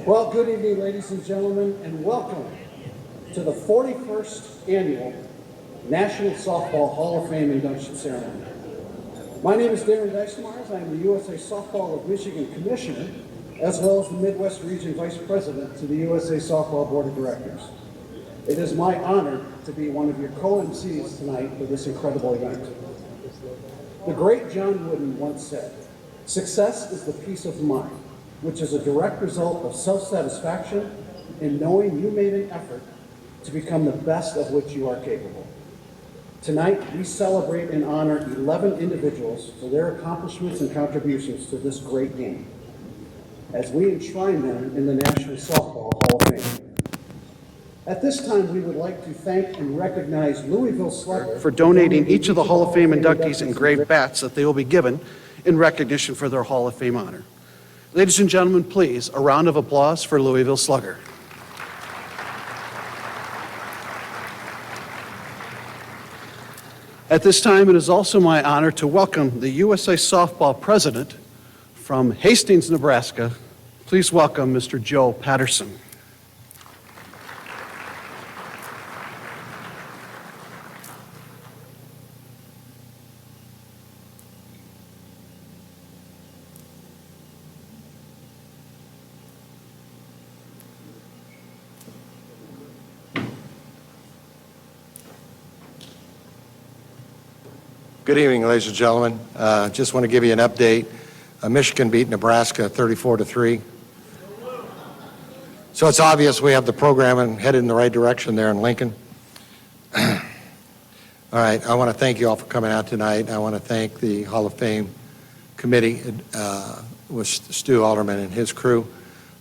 Well, good evening, ladies and gentlemen, and welcome to the 41st Annual National Softball Hall of Fame Induction Ceremony. My name is Darren Dysmars. I am the USA Softball of Michigan Commissioner, as well as the Midwest Region Vice President to the USA Softball Board of Directors. It is my honor to be one of your co-MCs tonight for this incredible event. The great John Wooden once said, "Success is the peace of mind, which is a direct result of self-satisfaction in knowing you made an effort to become the best of which you are capable." Tonight, we celebrate and honor 11 individuals for their accomplishments and contributions to this great game, as we enshrine them in the National Softball Hall of Fame. At this time, we would like to thank and recognize Louisville Slugger for donating each of the Hall of Fame inductees engraved bats that they will be given in recognition for their Hall of Fame honor. Ladies and gentlemen, please, a round of applause for Louisville Slugger. At this time, it is also my honor to welcome the USA Softball President from Hastings, Nebraska. Please welcome Mr. Joe Patterson. Good evening, ladies and gentlemen. Just want to give you an update. Michigan beat Nebraska 34-3. So it's obvious we have the program and headed in the right direction there in Lincoln. All right, I want to thank you all for coming out tonight. I want to thank the Hall of Fame committee with Stu Alderman and his crew.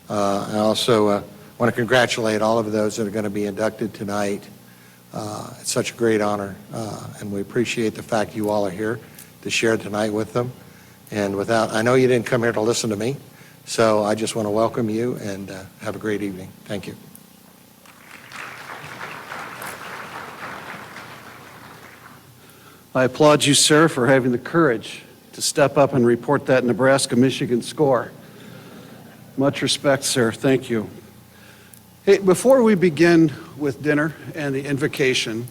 I also want to congratulate all of those that are going to be inducted tonight. It's such a great honor, and we appreciate the fact you all are here to share tonight with them. And I know you didn't come here to listen to me, so I just want to welcome you and have a great evening. Thank you. I applaud you, sir, for having the courage to step up and report that Nebraska-Michigan score. Much respect, sir. Thank you. Hey, before we begin with dinner and the invocation,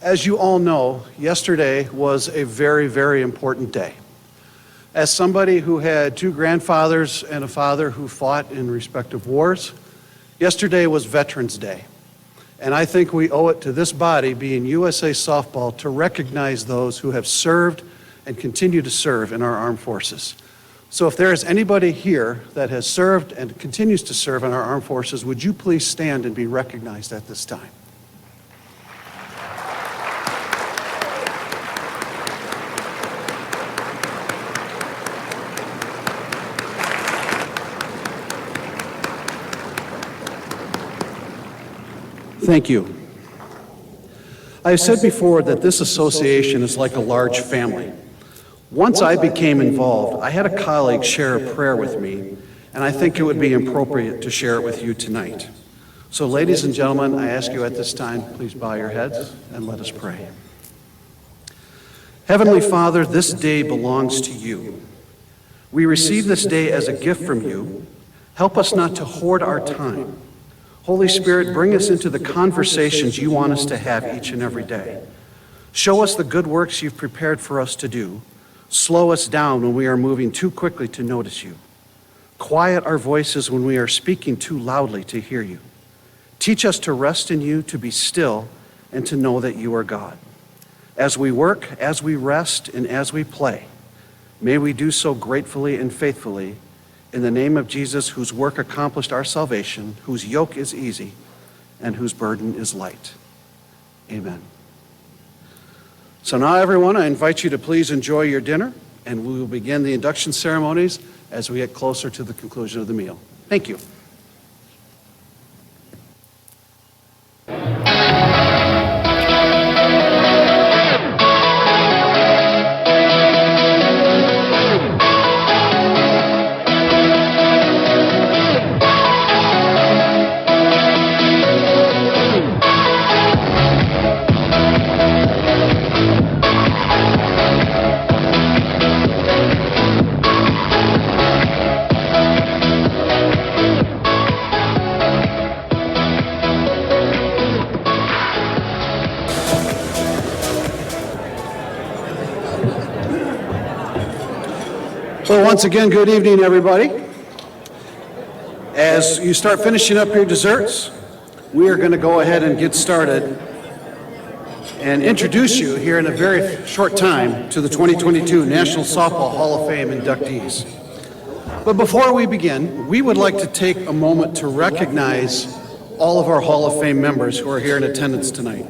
as you all know, yesterday was a very, very important day. As somebody who had two grandfathers and a father who fought in respective wars, yesterday was Veterans Day. And I think we owe it to this body, being USA Softball, to recognize those who have served and continue to serve in our armed forces. So if there is anybody here that has served and continues to serve in our armed forces, would you please stand and be recognized at this time? Thank you. I have said before that this association is like a large family. Once I became involved, I had a colleague share a prayer with me, and I think it would be appropriate to share it with you tonight. So, ladies and gentlemen, I ask you at this time, please bow your heads and let us pray. Heavenly Father, this day belongs to you. We receive this day as a gift from you. Help us not to hoard our time. Holy Spirit, bring us into the conversations you want us to have each and every day. Show us the good works you've prepared for us to do. Slow us down when we are moving too quickly to notice you. Quiet our voices when we are speaking too loudly to hear you. Teach us to rest in you, to be still, and to know that you are God. As we work, as we rest, and as we play, may we do so gratefully and faithfully in the name of Jesus, whose work accomplished our salvation, whose yoke is easy, and whose burden is light. Amen. So now, everyone, I invite you to please enjoy your dinner, and we will begin the induction ceremonies as we get closer to the conclusion of the meal. Thank you. Well, once again, good evening, everybody. As you start finishing up your desserts, we are going to go ahead and get started and introduce you here in a very short time to the 2022 National Softball Hall of Fame inductees. But before we begin, we would like to take a moment to recognize all of our Hall of Fame members who are here in attendance tonight.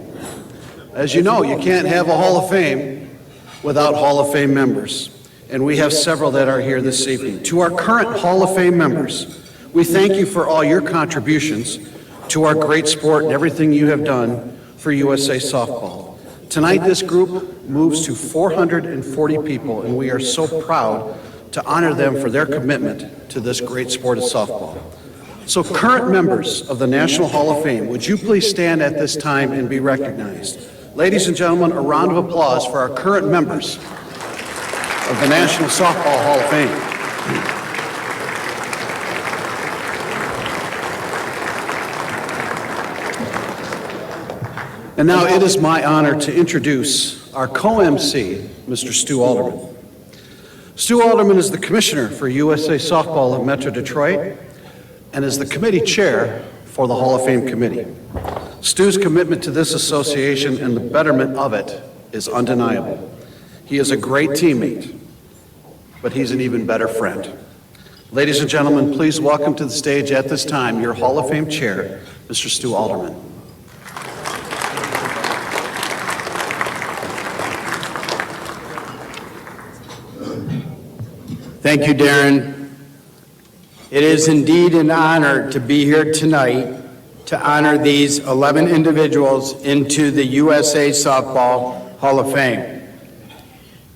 As you know, you can't have a Hall of Fame without Hall of Fame members, and we have several that are here this evening. To our current Hall of Fame members, we thank you for all your contributions to our great sport and everything you have done for USA Softball. Tonight, this group moves to 440 people, and we are so proud to honor them for their commitment to this great sport of softball. So current members of the National Hall of Fame, would you please stand at this time and be recognized? Ladies and gentlemen, a round of applause for our current members of the National Softball Hall of Fame. And now it is my honor to introduce our co-MC, Mr. Stu Alderman. Stu Alderman is the commissioner for USA Softball at Metro Detroit and is the committee chair for the Hall of Fame committee. Stu's commitment to this association and the betterment of it is undeniable. He is a great teammate, but he's an even better friend. Ladies and gentlemen, please welcome to the stage at this time your Hall of Fame chair, Mr. Stu Alderman. Thank you, Darren. It is indeed an honor to be here tonight to honor these 11 individuals into the USA Softball Hall of Fame.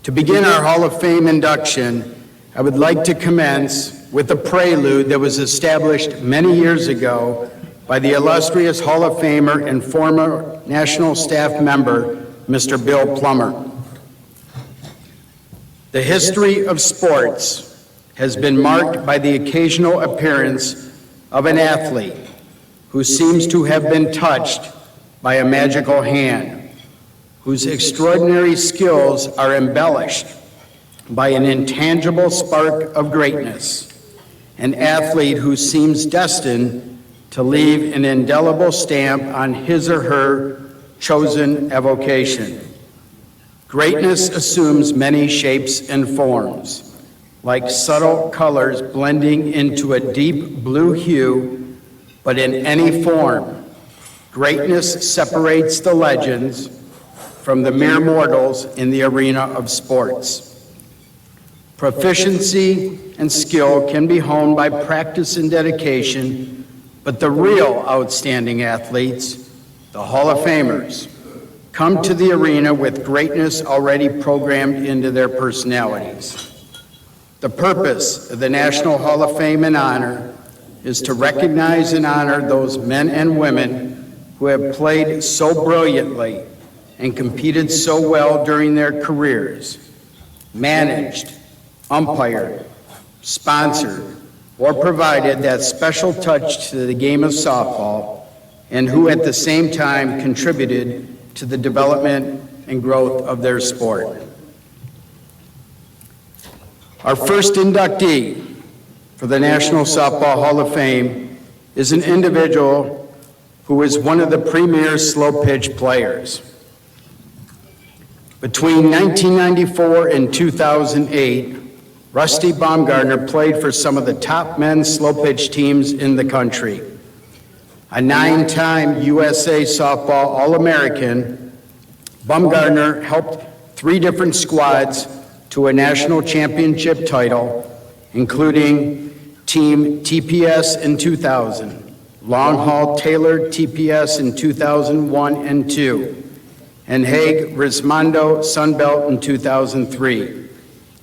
To begin our Hall of Fame induction, I would like to commence with a prelude that was established many years ago by the illustrious Hall of Famer and former National Staff member, Mr. Bill Plummer. The history of sports has been marked by the occasional appearance of an athlete who seems to have been touched by a magical hand, whose extraordinary skills are embellished by an intangible spark of greatness, an athlete who seems destined to leave an indelible stamp on his or her chosen avocation. Greatness assumes many shapes and forms, like subtle colors blending into a deep blue hue, but in any form, greatness separates the legends from the mere mortals in the arena of sports. Proficiency and skill can be honed by practice and dedication, but the real outstanding athletes, the Hall of Famers, come to the arena with greatness already programmed into their personalities. The purpose of the National Hall of Fame and honor is to recognize and honor those men and women who have played so brilliantly and competed so well during their careers, managed, umpired, sponsored, or provided that special touch to the game of softball, and who at the same time contributed to the development and growth of their sport. Our first inductee for the National Softball Hall of Fame is an individual who is one of the premier slow pitch players. Between 1994 and 2008, Rusty Baumgartner played for some of the top men's slow pitch teams in the country. A 9-time USA Softball All-American, Baumgartner helped 3 different squads to a national championship title, including Team TPS in 2000, Long Haul Tailored TPS in 2001 and 2, and Hague Rismondo Sunbelt in 2003.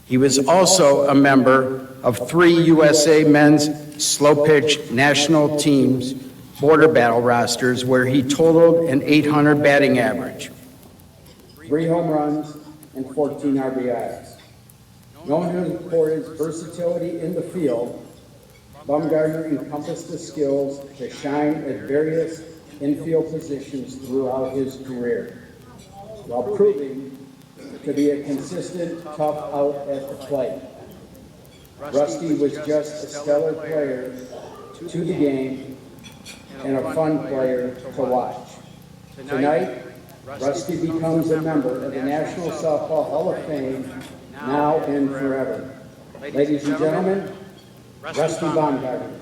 He was also a member of 3 USA men's slow pitch national teams border battle rosters where he totaled an .800 batting average, 3 home runs, and 14 RBIs. Known for his versatility in the field, Baumgartner encompassed the skills to shine at various infield positions throughout his career, while proving to be a consistent, tough out at the plate. Rusty was just a stellar player to the game and a fun player to watch. Tonight, Rusty becomes a member of the National Softball Hall of Fame now and forever. Ladies and gentlemen, Rusty Baumgartner.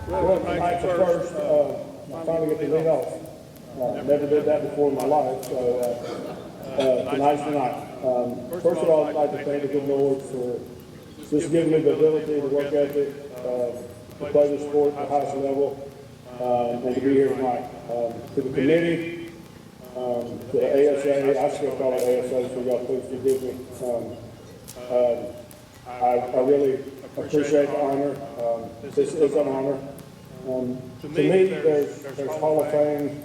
Well, tonight's the first, I finally get to lead off. Never did that before in my life, so tonight's the night. First of all, I'd like to thank the good Lord for just giving me the ability to work ethic, to play the sport at the highest level, and to be here tonight. To the committee, to the ASA, I still call it ASA, so y'all please forgive me. I really appreciate the honor. This is an honor. To me, there's Hall of Fame,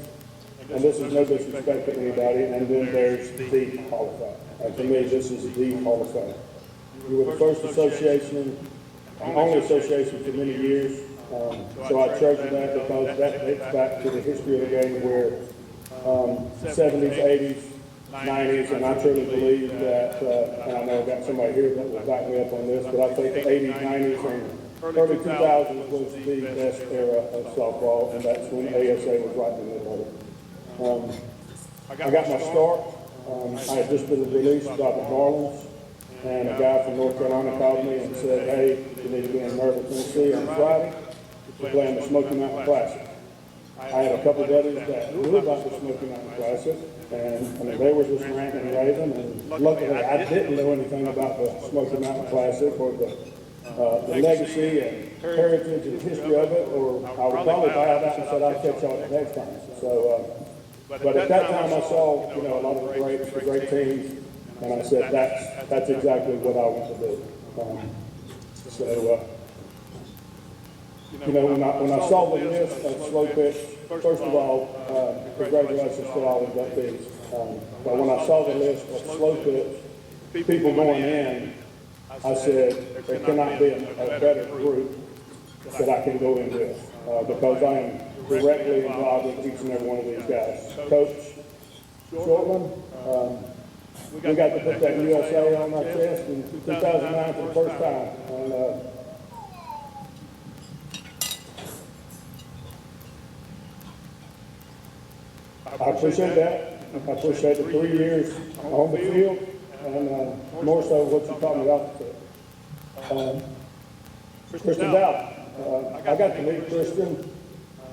and this is no disrespect to anybody, and then there's the Hall of Fame. And to me, this is the Hall of Fame. You were the first association, and only association for many years, so I treasure that because that dates back to the history of the game where 70s, 80s, 90s, and I truly believe that, and I know I've got somebody here that will back me up on this, but I think the 80s, 90s, and early 2000s was the best era of softball, and that's when ASA was right in the middle of it. I got my start. I had just been released by the Marlins, and a guy from North Carolina called me and said, "Hey, you need to be in Myrtle, Tennessee on Friday to play in the Smoky Mountain Classic." I had a couple of buddies that knew about the Smoky Mountain Classic, and I mean, they were just ranting and raving, and luckily I didn't know anything about the Smoky Mountain Classic or the legacy and heritage and history of it, or I would probably buy it out and said I'd catch y'all next time. So, but at that time I saw, a lot of the great teams, and I said that's exactly what I want to do. When I saw the list of slow pitch, first of all, congratulations to all the inductees. But when I saw the list of slow pitch, people going in, I said, there cannot be a better group that I can go in with, because I am directly involved with each and every one of these guys. Coach Shortland, we got to put that USA on our chest in 2009 for the first time. And, I appreciate that. I appreciate the 3 years on the field, and more so what you taught me off the field. Kristen Dowd. I got to meet Kristen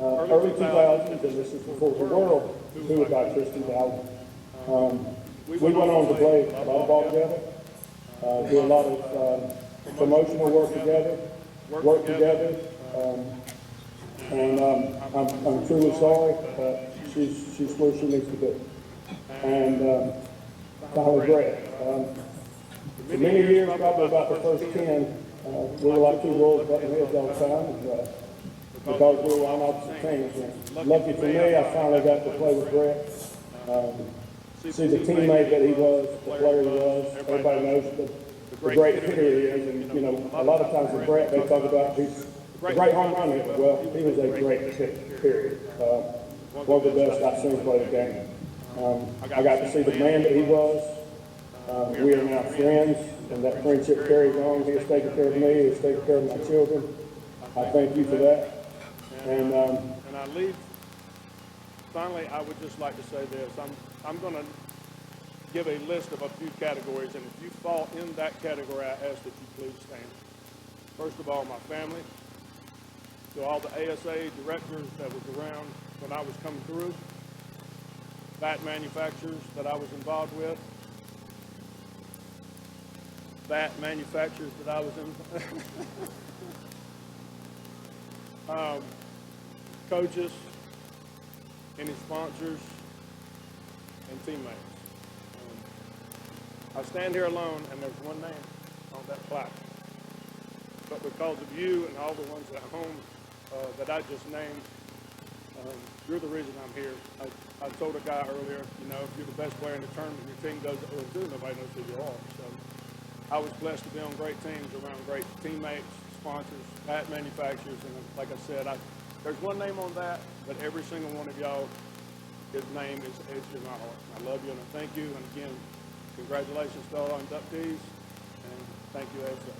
early 2000s, and this is before the world knew about Kristen Dowd. We went on to play a lot of ball together, do a lot of promotional work together, and I'm truly sorry, but she's where she needs to be. And finally, Brett. For many years, probably about the first 10, we were like two wolves butting heads all the time, and, because we were on opposite teams. And lucky for me, I finally got to play with Brett. See the teammate that he was, the player he was. Everybody knows the great hitter he is. And, a lot of times with Brett, they talk about he's a great home run hitter. Well, he was a great hitter, period. One of the best I've seen play the game. I got to see the man that he was. We are now friends, and that friendship carries on. He has taken care of me. He has taken care of my children. I thank you for that. And I leave. Finally, I would just like to say this. I'm going to give a list of a few categories, and if you fall in that category, I ask that you please stand. First of all, my family. To all the ASA directors that was around when I was coming through. Bat manufacturers that I was involved with. Bat manufacturers that I was in. Coaches, any sponsors, and teammates. I stand here alone, and there's one name on that plaque. But because of you and all the ones at home that I just named, You're the reason I'm here. I told a guy earlier, you know, if you're the best player in the tournament, your team goes 0-2, nobody knows who you are. So I was blessed to be on great teams around great teammates, sponsors, bat manufacturers, and like I said, there's one name on that, but every single one of y'all, his name is etched in my heart. I love you and I thank you, and again, congratulations to all our inductees, and thank you as well.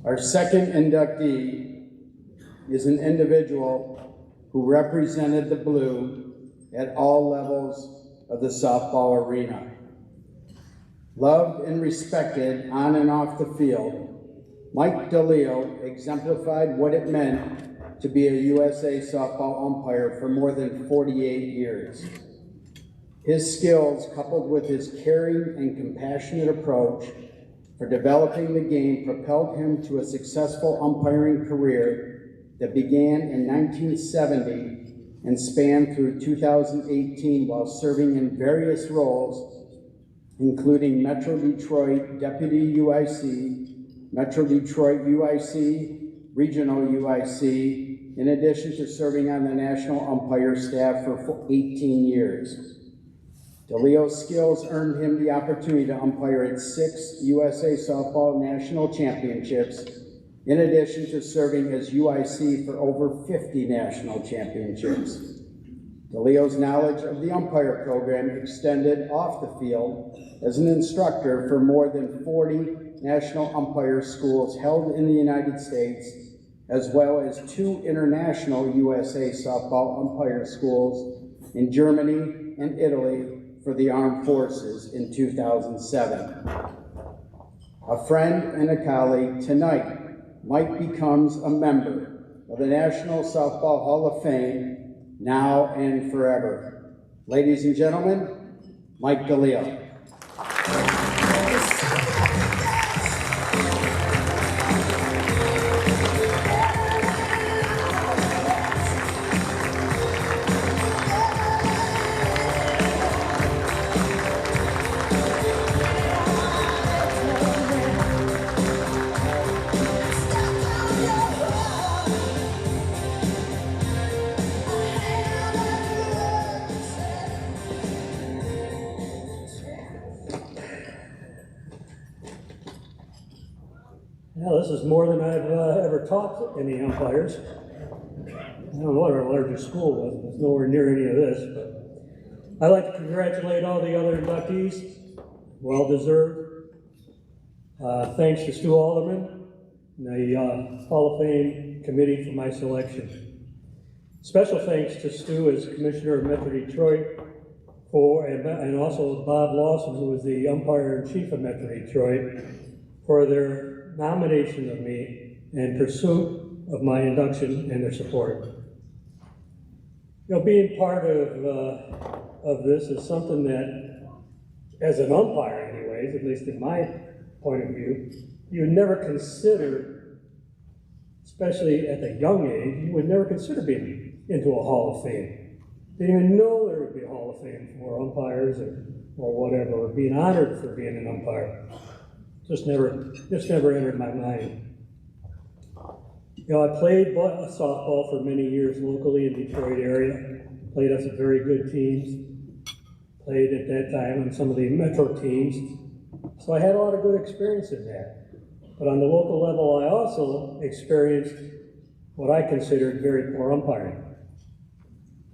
Our second inductee is an individual who represented the blue at all levels of the softball arena. Loved and respected on and off the field, Mike DeLeo exemplified what it meant to be a USA softball umpire for more than 48 years. His skills, coupled with his caring and compassionate approach for developing the game, propelled him to a successful umpiring career that began in 1970 and spanned through 2018 while serving in various roles, including Metro Detroit Deputy UIC, Metro Detroit UIC, Regional UIC, in addition to serving on the national umpire staff for 18 years. DeLeo's skills earned him the opportunity to umpire at 6 USA Softball National Championships, in addition to serving as UIC for over 50 national championships. DeLeo's knowledge of the umpire program extended off the field as an instructor for more than 40 national umpire schools held in the United States, as well as 2 international USA Softball umpire schools in Germany and Italy for the Armed Forces in 2007. A friend and a colleague, tonight, Mike becomes a member of the National Softball Hall of Fame now and forever. Ladies and gentlemen, Mike DeLeo. Well, this is more than I've ever taught any umpires. I don't know what our largest school was. It was nowhere near any of this. But I'd like to congratulate all the other inductees. Well deserved. Thanks to Stu Alderman and the Hall of Fame committee for my selection. Special thanks to Stu as Commissioner of Metro Detroit and also Bob Lawson, who was the umpire-in-chief of Metro Detroit, for their nomination of me and pursuit of my induction and their support. You know, being part of this is something that, as an umpire anyways, at least in my point of view, you would never consider, especially at a young age, you would never consider being into a Hall of Fame. Didn't even know there would be a Hall of Fame for umpires or whatever, or being honored for being an umpire. Just never entered my mind. You know, I played softball for many years locally in the Detroit area. Played on some very good teams. Played at that time on some of the Metro teams. So I had a lot of good experience in that. But on the local level, I also experienced what I considered very poor umpiring.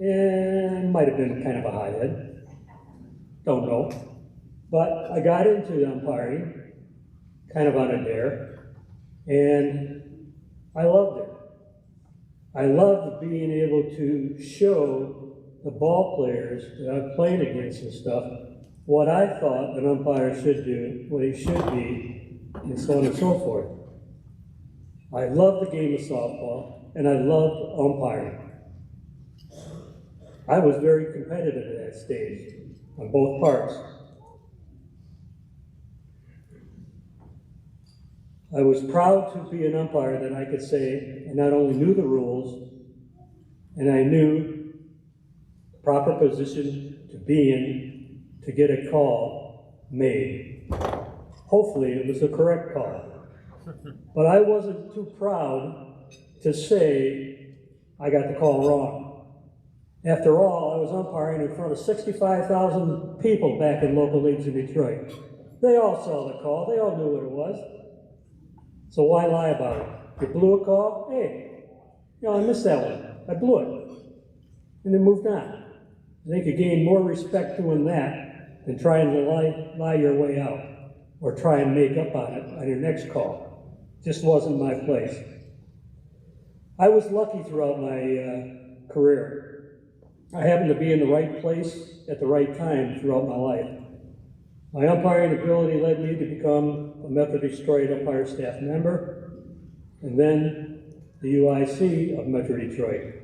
And might have been kind of a hothead. Don't know. But I got into umpiring kind of on a dare, and I loved it. I loved being able to show the ball players that I've played against and stuff what I thought an umpire should do, what he should be, and so on and so forth. I loved the game of softball, and I loved umpiring. I was very competitive at that stage on both parts. I was proud to be an umpire that I could say I not only knew the rules, and I knew the proper position to be in to get a call made. Hopefully it was the correct call. But I wasn't too proud to say I got the call wrong. After all, I was umpiring in front of 65,000 people back in local leagues in Detroit. They all saw the call, they all knew what it was. So why lie about it? You blew a call? Hey, I missed that one. I blew it. And then moved on. I think you gain more respect doing that than trying to lie your way out or try and make up on it on your next call. Just wasn't my place. I was lucky throughout my career. I happened to be in the right place at the right time throughout my life. My umpiring ability led me to become a Metro Detroit umpire staff member, and then the UIC of Metro Detroit.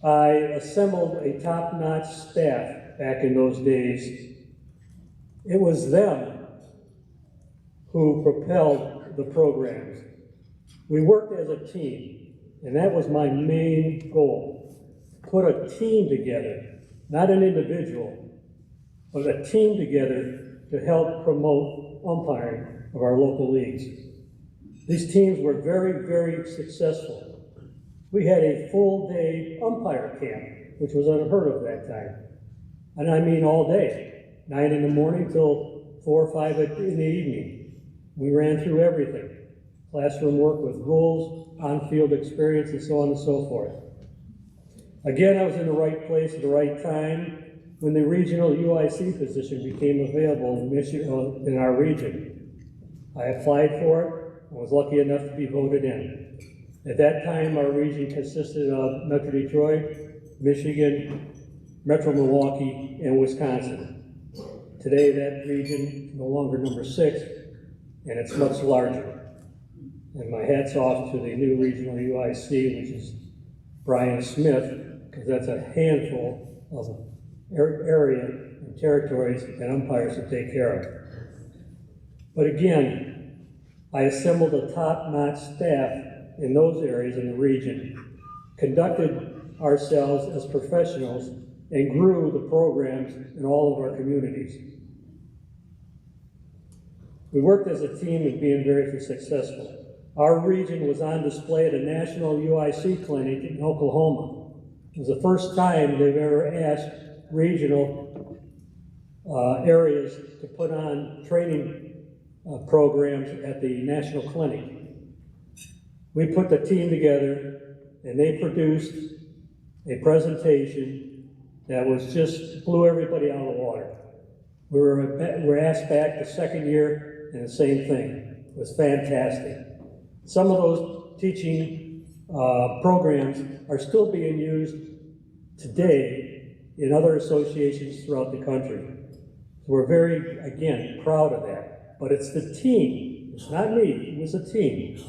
I assembled a top-notch staff back in those days. It was them who propelled the programs. We worked as a team, and that was my main goal. Put a team together, not an individual, but a team together to help promote umpiring of our local leagues. These teams were very, very successful. We had a full-day umpire camp, which was unheard of that time. And I mean all day, 9 in the morning till 4 or 5 in the evening. We ran through everything. Classroom work with rules, on-field experience, and so on and so forth. Again, I was in the right place at the right time when the regional UIC position became available in our region. I applied for it and was lucky enough to be voted in. At that time, our region consisted of Metro Detroit, Michigan, Metro Milwaukee, and Wisconsin. Today, that region is no longer number 6, and it's much larger. And my hat's off to the new regional UIC, which is Brian Smith, because that's a handful of area and territories and umpires to take care of. But again, I assembled a top-notch staff in those areas in the region, conducted ourselves as professionals, and grew the programs in all of our communities. We worked as a team and being very successful. Our region was on display at a national UIC clinic in Oklahoma. It was the first time they've ever asked regional areas to put on training programs at the national clinic. We put the team together and they produced a presentation that was just blew everybody out of the water. We were asked back the second year and the same thing. It was fantastic. Some of those teaching programs are still being used today in other associations throughout the country. So we're very, again, proud of that. But it's the team, it's not me, it was a team.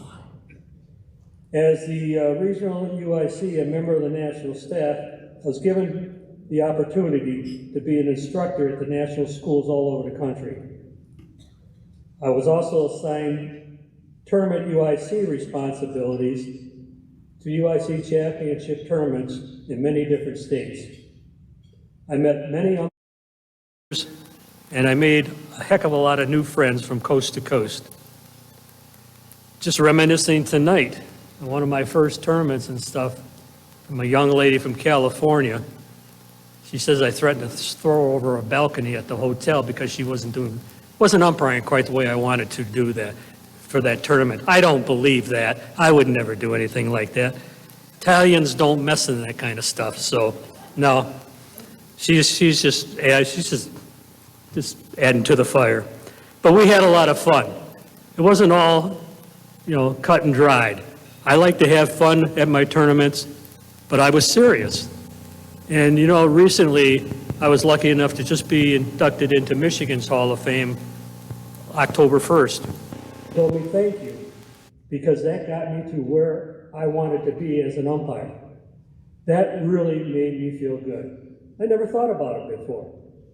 As the regional UIC, a member of the national staff, I was given the opportunity to be an instructor at the national schools all over the country. I was also assigned tournament UIC responsibilities to UIC championship tournaments in many different states. I met many umpires, and I made a heck of a lot of new friends from coast to coast. Just reminiscing tonight, in one of my first tournaments and stuff, from a young lady from California. She says I threatened to throw her over a balcony at the hotel because she wasn't umpiring quite the way I wanted to do that for that tournament. I don't believe that. I would never do anything like that. Italians don't mess in that kind of stuff, so no. She's just adding to the fire. But we had a lot of fun. It wasn't all, cut and dried. I like to have fun at my tournaments, but I was serious. And recently I was lucky enough to just be inducted into Michigan's Hall of Fame October 1st. Told me thank you, because that got me to where I wanted to be as an umpire. That really made me feel good. I never thought about it before.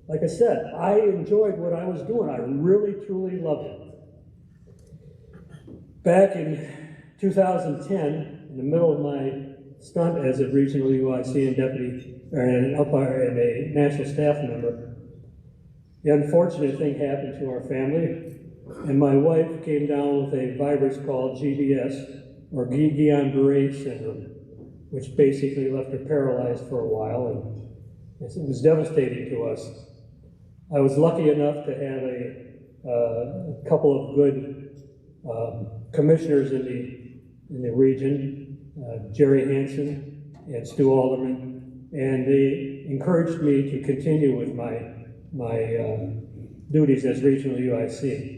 like I said, I enjoyed what I was doing. I really, truly loved it. Back in 2010, in the middle of my stunt as a regional UIC and deputy, or an umpire and a national staff member, the unfortunate thing happened to our family, and my wife came down with a virus called GBS, or Guillain-Barré syndrome, which basically left her paralyzed for a while, and it was devastating to us. I was lucky enough to have a couple of good commissioners in the region, Jerry Hansen and Stu Alderman, and they encouraged me to continue with my duties as regional UIC.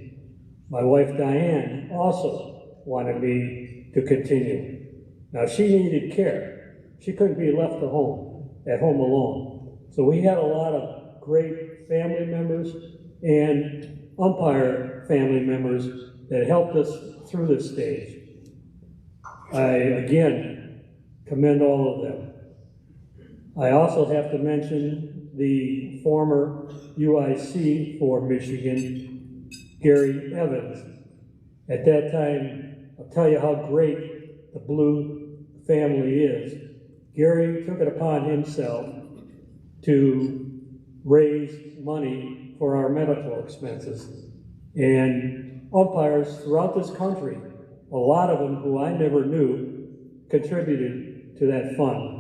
My wife Diane also wanted me to continue. Now she needed care. She couldn't be left at home alone. So we had a lot of great family members and umpire family members that helped us through this stage. I, again, commend all of them. I also have to mention the former UIC for Michigan, Gary Evans. At that time, I'll tell you how great the Blue family is. Gary took it upon himself to raise money for our medical expenses. And umpires throughout this country, a lot of them who I never knew, contributed to that fund.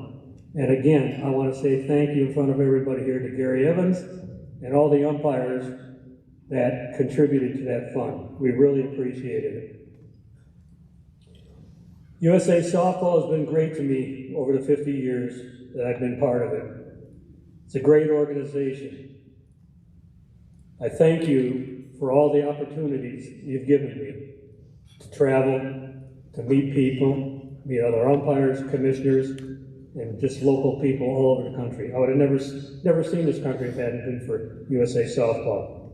And again, I want to say thank you in front of everybody here to Gary Evans and all the umpires that contributed to that fund. We really appreciated it. USA Softball has been great to me over the 50 years that I've been part of it. It's a great organization. I thank you for all the opportunities you've given me to travel, to meet people, meet other umpires, commissioners, and just local people all over the country. I would have never seen this country if it hadn't been for USA Softball.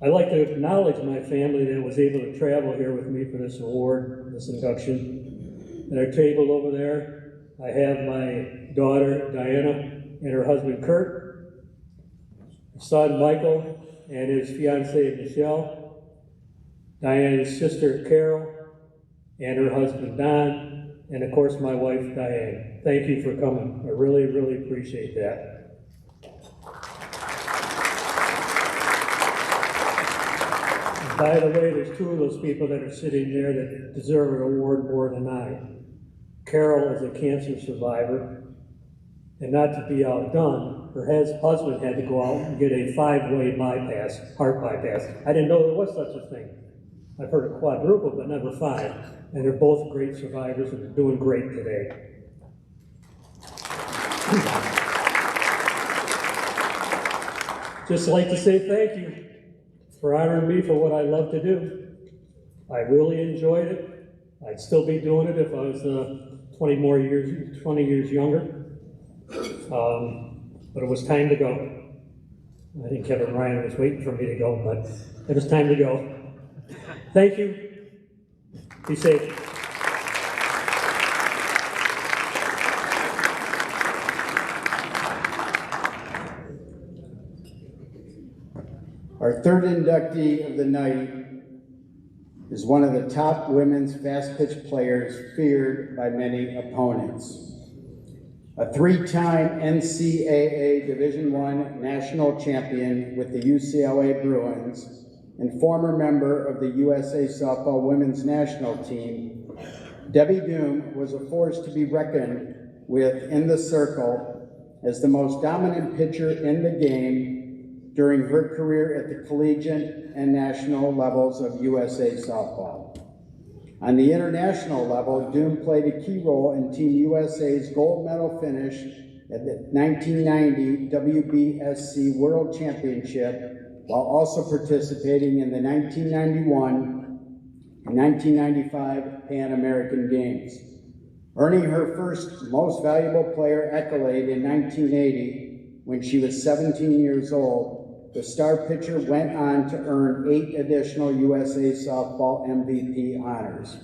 I'd like to acknowledge my family that was able to travel here with me for this award, this induction. At our table over there, I have my daughter, Diana, and her husband, Kurt, son, Michael, and his fiancée, Michelle, Diana's sister, Carol, and her husband, Don, and of course, my wife, Diane. Thank you for coming. I really, really appreciate that. By the way, there's two of those people that are sitting there that deserve an award more than I. Carol is a cancer survivor, and not to be outdone, her husband had to go out and get a 5-way bypass, heart bypass. I didn't know there was such a thing. I've heard of quadruple, but never 5. And they're both great survivors and they're doing great today. Just like to say thank you for honoring me for what I love to do. I really enjoyed it. I'd still be doing it if I was 20 years younger. But it was time to go. I think Kevin Ryan was waiting for me to go, but it was time to go. Thank you. Be safe. Our third inductee of the night is one of the top women's fast pitch players feared by many opponents. A 3-time NCAA Division I national champion with the UCLA Bruins and former member of the USA Softball Women's National Team, Debbie Doom was a force to be reckoned with in the circle as the most dominant pitcher in the game during her career at the collegiate and national levels of USA Softball. On the international level, Doom played a key role in Team USA's gold medal finish at the 1990 WBSC World Championship, while also participating in the 1991 and 1995 Pan American Games. Earning her first Most Valuable Player accolade in 1980 when she was 17 years old, the star pitcher went on to earn 8 additional USA Softball MVP honors.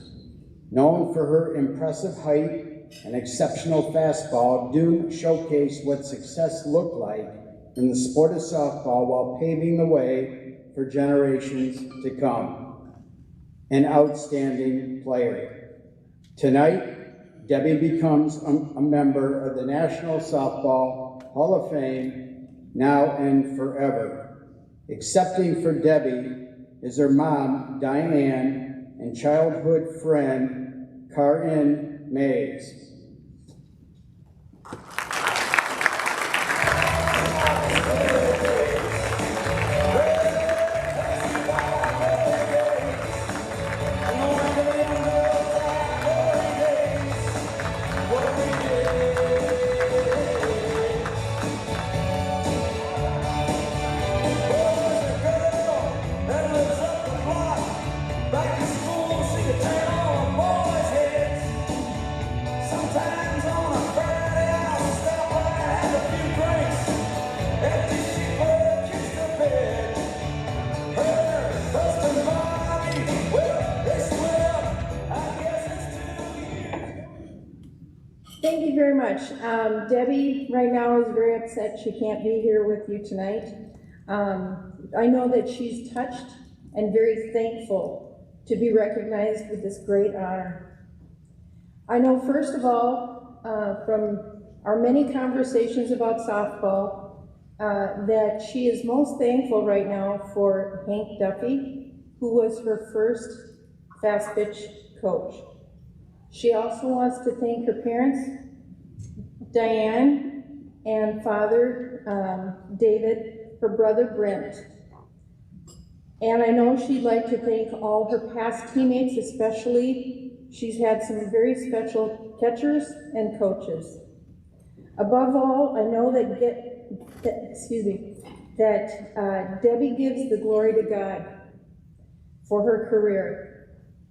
Known for her impressive height and exceptional fastball, Doom showcased what success looked like in the sport of softball while paving the way for generations to come. An outstanding player. Tonight, Debbie becomes a member of the National Softball Hall of Fame now and forever. Accepting for Debbie is her mom, Diane, and childhood friend, Karin Mays. Thank you very much. Debbie right now is very upset she can't be here with you tonight. I know that she's touched and very thankful to be recognized with this great honor. I know first of all, from our many conversations about softball, that she is most thankful right now for Hank Duffy, who was her first fast pitch coach. She also wants to thank her parents, Diane, and father, David, her brother, Brent. And I know she'd like to thank all her past teammates, especially. She's had some very special catchers and coaches. Above all, I know that Debbie gives the glory to God for her career.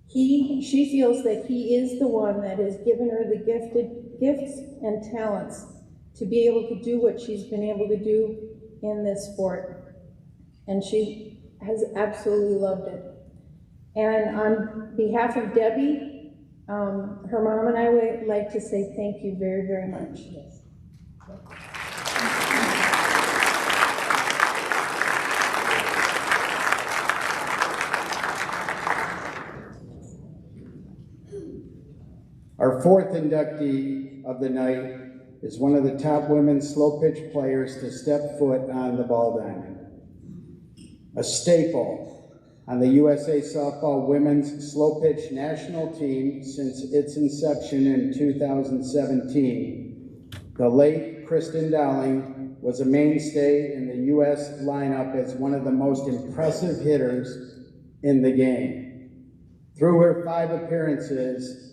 She feels that he is the one that has given her the gifts and talents to be able to do what she's been able to do in this sport. And she has absolutely loved it. And on behalf of Debbie, her mom and I would like to say thank you very, very much. Our fourth inductee of the night is one of the top women's slow pitch players to step foot on the ball diamond. A staple on the USA Softball Women's Slow Pitch National Team since its inception in 2017, the late Kristen Dowling was a mainstay in the U.S. lineup as one of the most impressive hitters in the game. Through her 5 appearances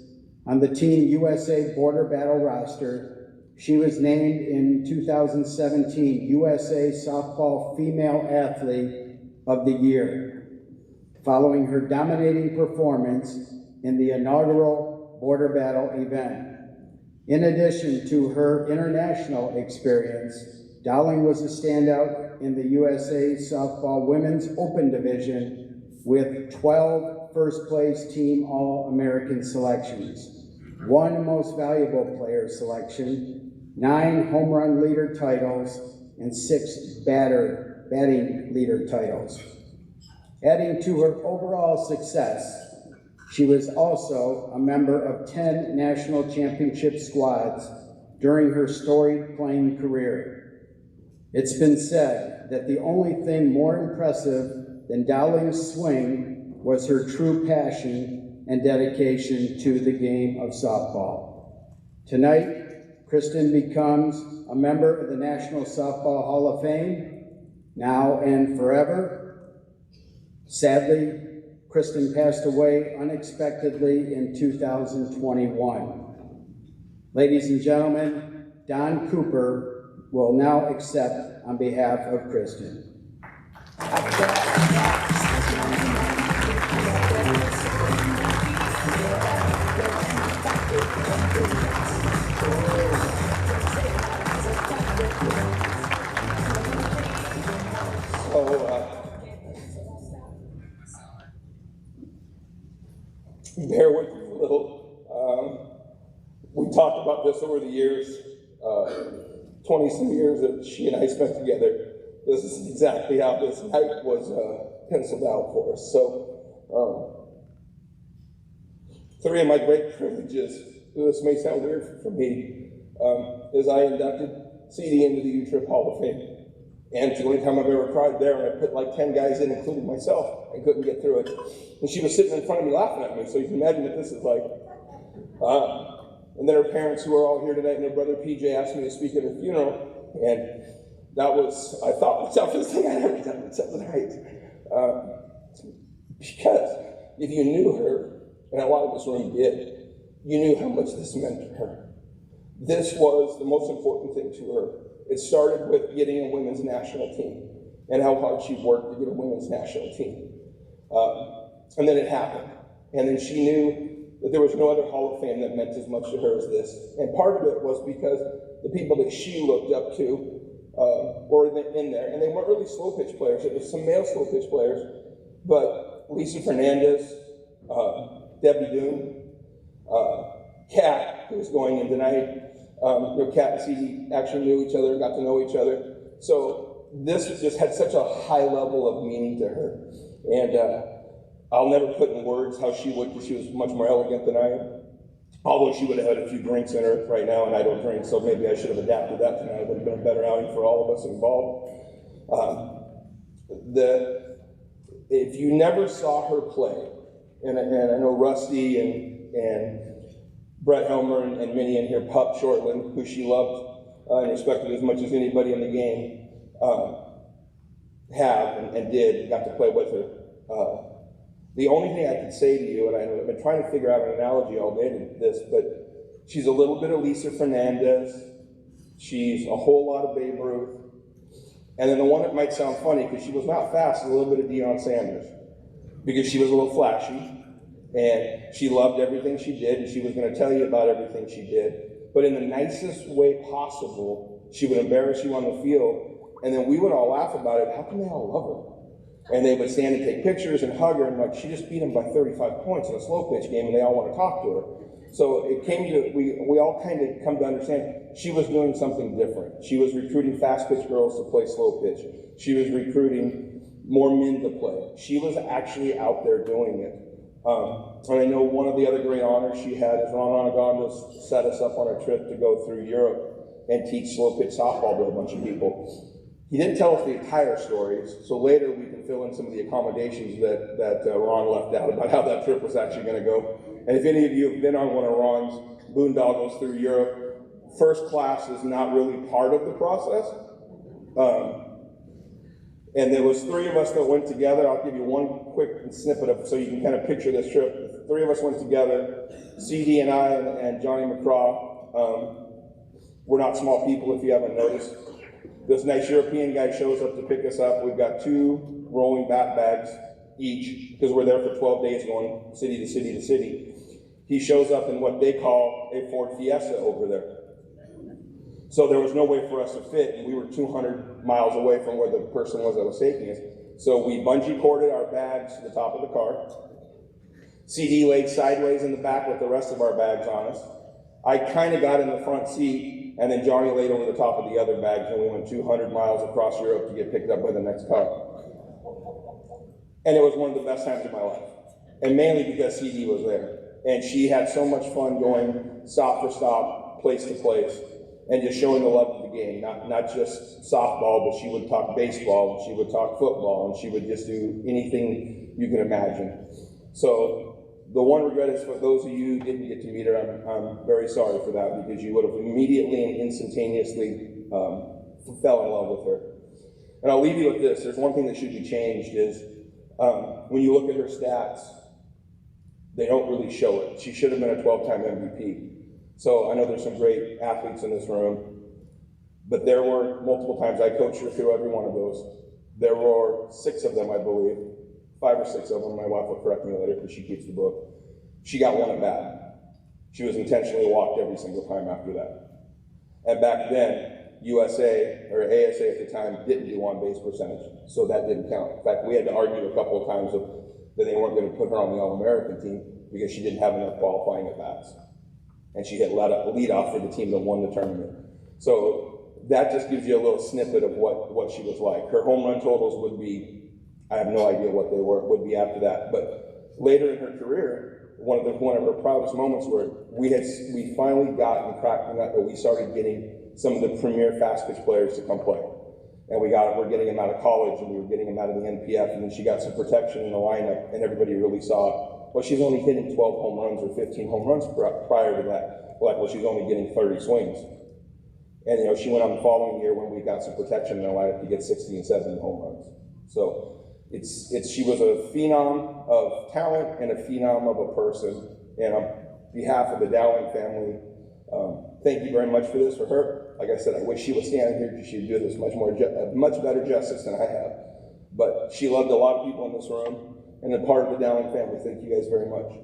on the Team USA Border Battle roster, she was named in 2017 USA Softball Female Athlete of the Year, following her dominating performance in the inaugural Border Battle event. In addition to her international experience, Dowling was a standout in the USA Softball Women's Open Division with 12 first-place Team All-American selections, 1 Most Valuable Player selection, 9 Home Run Leader titles, and 6 batting leader titles. Adding to her overall success, she was also a member of 10 national championship squads during her storied playing career. It's been said that the only thing more impressive than Dowling's swing was her true passion and dedication to the game of softball. Tonight, Kristen becomes a member of the National Softball Hall of Fame, now and forever. Sadly, Kristen passed away unexpectedly in 2021. Ladies and gentlemen, Don Cooper will now accept on behalf of Kristen. Bear with me a little. We talked about this over the years. 20-some years that she and I spent together, this is exactly how this night was penciled out for us. So, three of my great privileges, this may sound weird for me, is I inducted CD into the U-Trip Hall of Fame. And it's the only time I've ever cried there, and I put like 10 guys in, including myself, and couldn't get through it. And she was sitting in front of me laughing at me, so you can imagine what this is like. And then her parents, who are all here tonight, and her brother PJ asked me to speak at her funeral, and that was, I thought, the toughest thing I'd ever done tonight. Because if you knew her, and a lot of this room did, you knew how much this meant to her. This was the most important thing to her. It started with getting a women's national team and how hard she worked to get a women's national team. And then it happened. And then she knew that there was no other Hall of Fame that meant as much to her as this. And part of it was because the people that she looked up to were in there. And they weren't really slow pitch players. It was some male slow pitch players. But Lisa Fernandez, Debbie Doon, Kat, who was going in tonight, Kat and CD actually knew each other, got to know each other. So this just had such a high level of meaning to her. And I'll never put in words how she would, because she was much more elegant than I am. Although she would have had a few drinks in her right now, and I don't drink, so maybe I should have adapted that tonight. It would have been a better outing for all of us involved. If you never saw her play, and I know Rusty and Brett Helmer and Minnie in here, Pup Shortland, who she loved and respected as much as anybody in the game, have and did, got to play with her. The only thing I can say to you, and I've been trying to figure out an analogy all day to this, but she's a little bit of Lisa Fernandez, she's a whole lot of Babe Ruth, and then the one that might sound funny, because she was not fast, is a little bit of Deion Sanders, because she was a little flashy, and she loved everything she did, and she was going to tell you about everything she did, but in the nicest way possible. She would embarrass you on the field, and then we would all laugh about it. How come they all love her? And they would stand and take pictures and hug her, and like, she just beat them by 35 points in a slow pitch game, and they all want to talk to her. So it came to, we all kind of come to understand she was doing something different. She was recruiting fast pitch girls to play slow pitch. She was recruiting more men to play. She was actually out there doing it. And I know one of the other great honors she had is Ron Anagonda set us up on a trip to go through Europe and teach slow pitch softball to a bunch of people. He didn't tell us the entire story, so later we can fill in some of the accommodations that Ron left out about how that trip was actually going to go. And if any of you have been on one of Ron's boondoggles through Europe, first class is not really part of the process. And there was three of us that went together. I'll give you one quick snippet of, so you can kind of picture this trip. Three of us went together, CD and I and Johnny McCraw. We're not small people, if you haven't noticed. This nice European guy shows up to pick us up. We've got 2 rolling bat bags each, because we're there for 12 days going city to city to city. He shows up in what they call a Ford Fiesta over there. So there was no way for us to fit, and we were 200 miles away from where the person was that was taking us. So we bungee corded our bags to the top of the car. CD laid sideways in the back with the rest of our bags on us. I kind of got in the front seat, and then Johnny laid over the top of the other bags, and we went 200 miles across Europe to get picked up by the next car. And it was one of the best times of my life, and mainly because CD was there. And she had so much fun going stop for stop, place to place, and just showing the love of the game, not just softball, but she would talk baseball, and she would talk football, and she would just do anything you can imagine. So the one regret is for those of you who didn't get to meet her, I'm very sorry for that, because you would have immediately and instantaneously fell in love with her. And I'll leave you with this. There's one thing that should be changed is when you look at her stats, they don't really show it. She should have been a 12-time MVP. So I know there's some great athletes in this room, but there were multiple times I coached her through every one of those. There were 6 of them, I believe, 5 or 6 of them. My wife will correct me later because she keeps the book. She got 1 at bat. She was intentionally walked every single time after that. And back then, USA, or ASA at the time, didn't do on-base percentage, so that didn't count. In fact, we had to argue a couple of times that they weren't going to put her on the All-American team because she didn't have enough qualifying at bats. And she had lead off for the team that won the tournament. So that just gives you a little snippet of what she was like. Her home run totals would be, I have no idea what they would be after that. But later in her career, one of her proudest moments were we finally got and cracked the nut that we started getting some of the premier fast pitch players to come play. And we're getting them out of college, and we were getting them out of the NPF, and then she got some protection in the lineup, and everybody really saw, well, she's only hitting 12 home runs or 15 home runs prior to that. Like, well, she's only getting 30 swings. And, you know, she went on the following year when we got some protection in the lineup to get 60 and 70 home runs. So she was a phenom of talent and a phenom of a person. And on behalf of the Dowling family, thank you very much for this for her. Like I said, I wish she was standing here because she'd do this much better justice than I have. But she loved a lot of people in this room, and a part of the Dowling family. Thank you guys very much.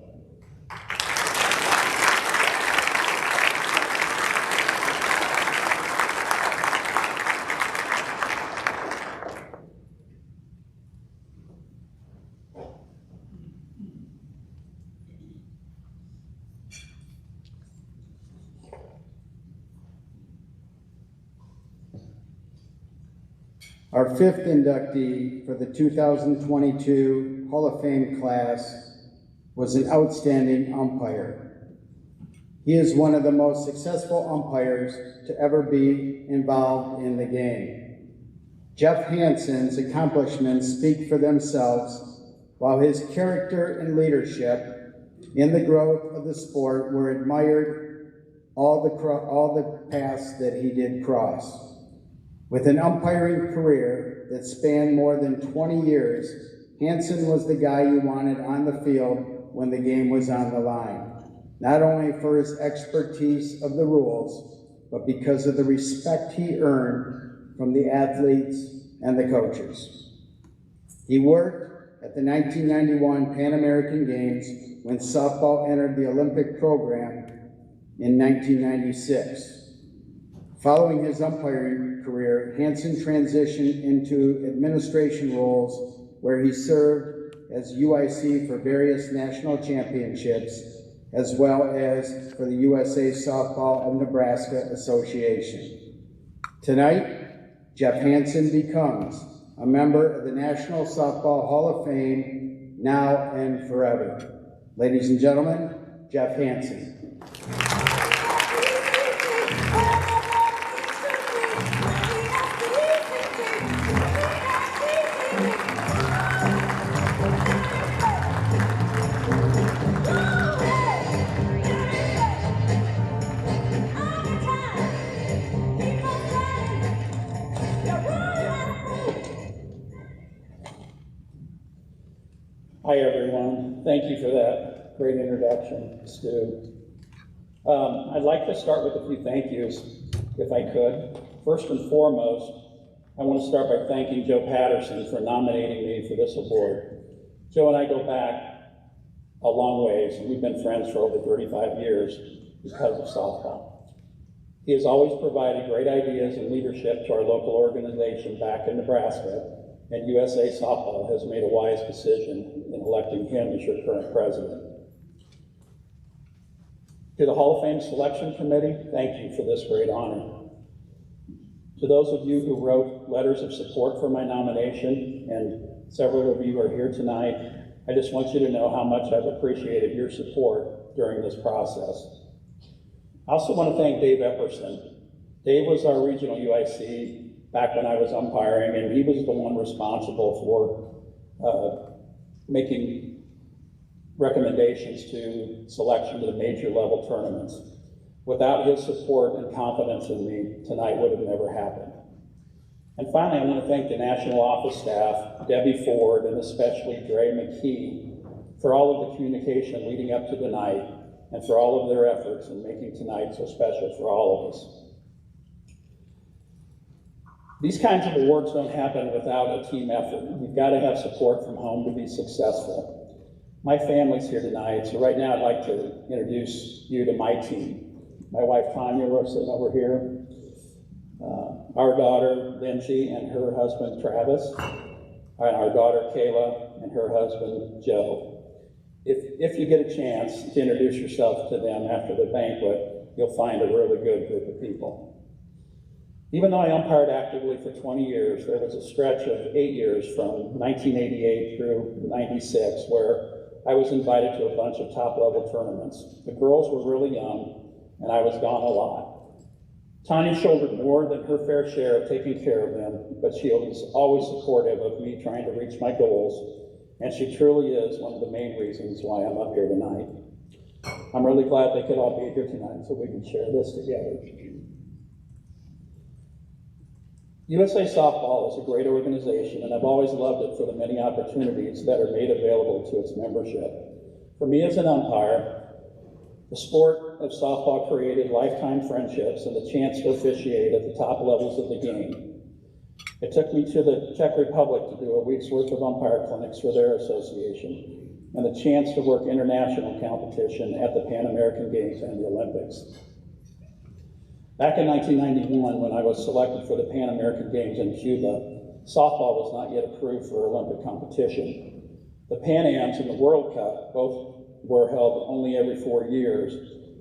Our fifth inductee for the 2022 Hall of Fame class was an outstanding umpire. He is one of the most successful umpires to ever be involved in the game. Jeff Hansen's accomplishments speak for themselves, while his character and leadership in the growth of the sport were admired all the paths that he did cross. With an umpiring career that spanned more than 20 years, Hansen was the guy you wanted on the field when the game was on the line, not only for his expertise of the rules, but because of the respect he earned from the athletes and the coaches. He worked at the 1991 Pan American Games when softball entered the Olympic program in 1996. Following his umpiring career, Hansen transitioned into administration roles where he served as UIC for various national championships, as well as for the USA Softball of Nebraska Association. Tonight, Jeff Hansen becomes a member of the National Softball Hall of Fame now and forever. Ladies and gentlemen, Jeff Hansen. Hi, everyone. Thank you for that great introduction, Stu. I'd like to start with a few thank yous, if I could. First and foremost, I want to start by thanking Joe Patterson for nominating me for this award. Joe and I go back a long ways, and we've been friends for over 35 years because of softball. He has always provided great ideas and leadership to our local organization back in Nebraska, and USA Softball has made a wise decision in electing him as your current president. To the Hall of Fame Selection Committee, thank you for this great honor. To those of you who wrote letters of support for my nomination, and several of you are here tonight, I just want you to know how much I've appreciated your support during this process. I also want to thank Dave Epperson. Dave was our regional UIC back when I was umpiring, and he was the one responsible for making recommendations to selection to the major level tournaments. Without his support and confidence in me, tonight would have never happened. And finally, I want to thank the national office staff, Debbie Ford, and especially Dre McKee, for all of the communication leading up to the night, and for all of their efforts in making tonight so special for all of us. These kinds of awards don't happen without a team effort. You've got to have support from home to be successful. My family's here tonight, so right now I'd like to introduce you to my team. My wife Tanya, we're sitting over here. Our daughter Lindsay and her husband Travis, and our daughter Kayla and her husband Joe. If you get a chance to introduce yourself to them after the banquet, you'll find a really good group of people. Even though I umpired actively for 20 years, there was a stretch of 8 years from 1988 through 96 where I was invited to a bunch of top-level tournaments. The girls were really young, and I was gone a lot. Tanya shouldered more than her fair share of taking care of them, but she was always supportive of me trying to reach my goals, and she truly is one of the main reasons why I'm up here tonight. I'm really glad they could all be here tonight so we can share this together. USA Softball is a great organization, and I've always loved it for the many opportunities that are made available to its membership. For me as an umpire, the sport of softball created lifetime friendships and the chance to officiate at the top levels of the game. It took me to the Czech Republic to do a week's worth of umpire clinics for their association, and the chance to work international competition at the Pan American Games and the Olympics. Back in 1991, when I was selected for the Pan American Games in Cuba, softball was not yet approved for Olympic competition. The Pan Ams and the World Cup both were held only every 4 years,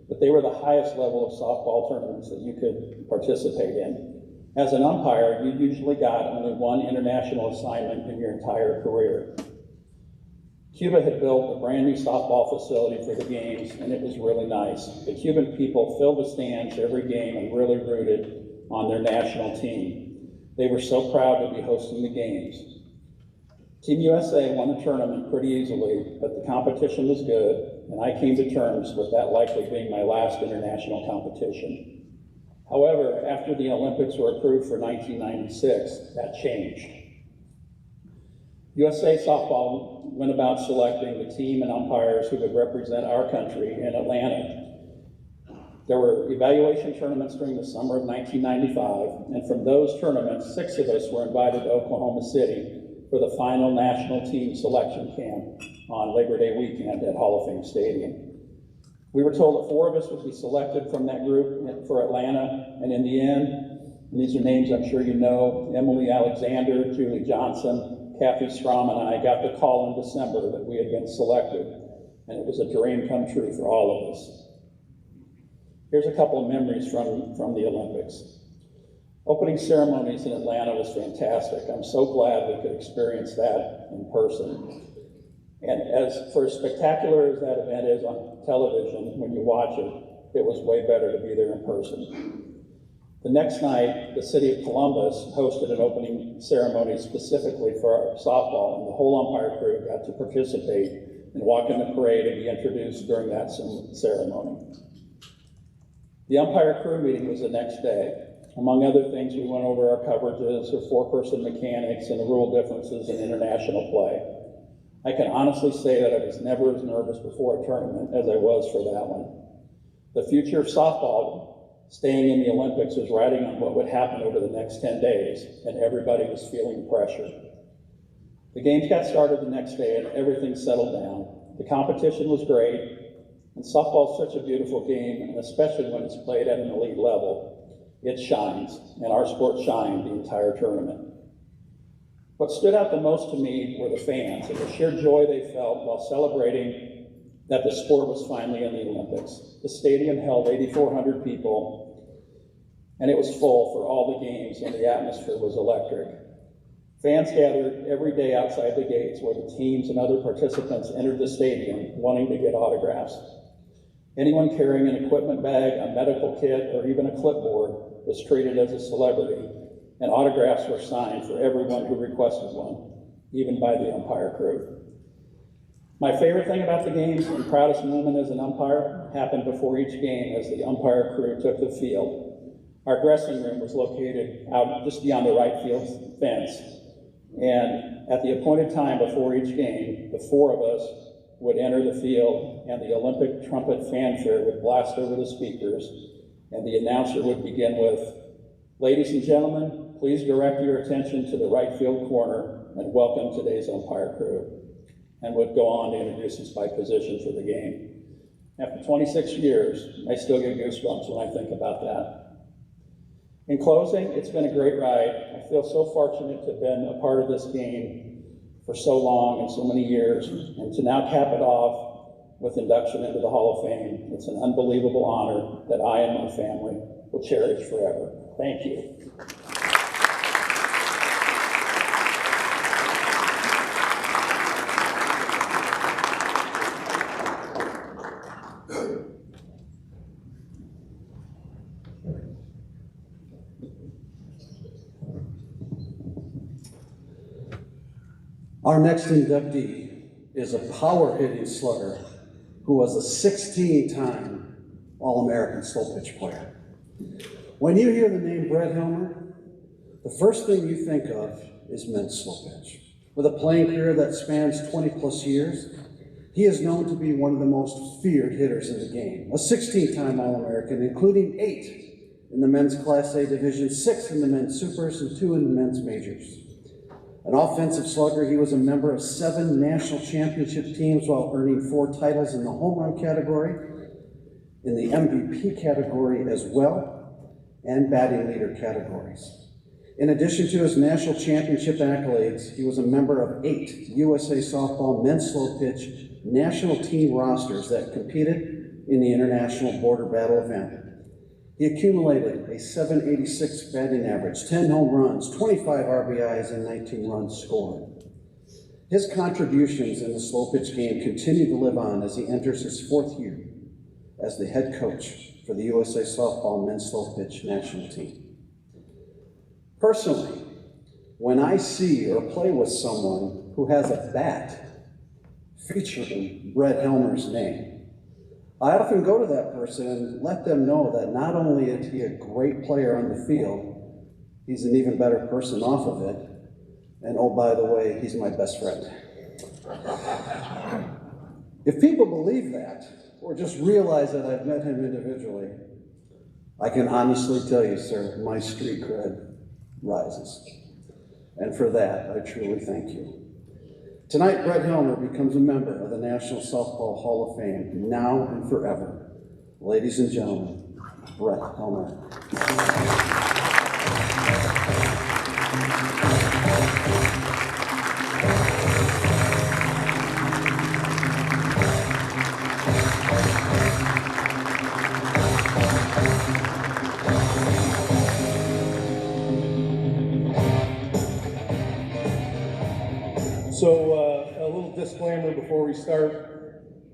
but they were the highest level of softball tournaments that you could participate in. As an umpire, you usually got only one international assignment in your entire career. Cuba had built a brand new softball facility for the games, and it was really nice. The Cuban people filled the stands every game and really rooted on their national team. They were so proud to be hosting the games. Team USA won the tournament pretty easily, but the competition was good, and I came to terms with that likely being my last international competition. However, after the Olympics were approved for 1996, that changed. USA Softball went about selecting the team and umpires who would represent our country in Atlanta. There were evaluation tournaments during the summer of 1995, and from those tournaments, 6 of us were invited to Oklahoma City for the final national team selection camp on Labor Day weekend at Hall of Fame Stadium. We were told that 4 of us would be selected from that group for Atlanta, and in the end, and these are names I'm sure you know, Emily Alexander, Julie Johnson, Kathy Strom, and I got the call in December that we had been selected, and it was a dream come true for all of us. Here's a couple of memories from the Olympics. Opening ceremonies in Atlanta was fantastic. I'm so glad we could experience that in person. And as for as spectacular as that event is on television, when you watch it, it was way better to be there in person. The next night, the city of Columbus hosted an opening ceremony specifically for our softball, and the whole umpire crew got to participate and walk in the parade and be introduced during that ceremony. The umpire crew meeting was the next day. Among other things, we went over our coverages, our 4-person mechanics, and the rule differences in international play. I can honestly say that I was never as nervous before a tournament as I was for that one. The future of softball, staying in the Olympics, was riding on what would happen over the next 10 days, and everybody was feeling the pressure. The games got started the next day, and everything settled down. The competition was great, and softball is such a beautiful game, and especially when it's played at an elite level. It shines, and our sport shined the entire tournament. What stood out the most to me were the fans and the sheer joy they felt while celebrating that the sport was finally in the Olympics. The stadium held 8,400 people, and it was full for all the games, and the atmosphere was electric. Fans gathered every day outside the gates where the teams and other participants entered the stadium wanting to get autographs. Anyone carrying an equipment bag, a medical kit, or even a clipboard was treated as a celebrity, and autographs were signed for everyone who requested one, even by the umpire crew. My favorite thing about the games and proudest moment as an umpire happened before each game as the umpire crew took the field. Our dressing room was located out just beyond the right field fence, and at the appointed time before each game, the 4 of us would enter the field, and the Olympic trumpet fanfare would blast over the speakers, and the announcer would begin with, "Ladies and gentlemen, please direct your attention to the right field corner and welcome today's umpire crew," and would go on to introduce us by position for the game. After 26 years, I still get goosebumps when I think about that. In closing, it's been a great ride. I feel so fortunate to have been a part of this game for so long and so many years, and to now cap it off with induction into the Hall of Fame. It's an unbelievable honor that I and my family will cherish forever. Thank you. Our next inductee is a power-hitting slugger who was a 16-time All-American slow pitch player. When you hear the name Brett Helmer, the first thing you think of is men's slow pitch. With a playing career that spans 20-plus years, he is known to be one of the most feared hitters in the game. A 16-time All-American, including 8 in the men's Class A division, 6 in the men's supers, and 2 in the men's majors. An offensive slugger, he was a member of 7 national championship teams while earning 4 titles in the home run category, in the MVP category as well, and batting leader categories. In addition to his national championship accolades, he was a member of 8 USA Softball men's slow pitch national team rosters that competed in the International Border Battle event. He accumulated a .786 batting average, 10 home runs, 25 RBIs, and 19 runs scored. His contributions in the slow pitch game continue to live on as he enters his 4th year as the head coach for the USA Softball men's slow pitch national team. Personally, when I see or play with someone who has a bat featuring Brett Helmer's name, I often go to that person and let them know that not only is he a great player on the field, he's an even better person off of it, and oh, by the way, he's my best friend. If people believe that, or just realize that I've met him individually, I can honestly tell you, sir, my street cred rises. And for that, I truly thank you. Tonight, Brett Helmer becomes a member of the National Softball Hall of Fame, now and forever. Ladies and gentlemen, Brett Helmer. So a little disclaimer before we start.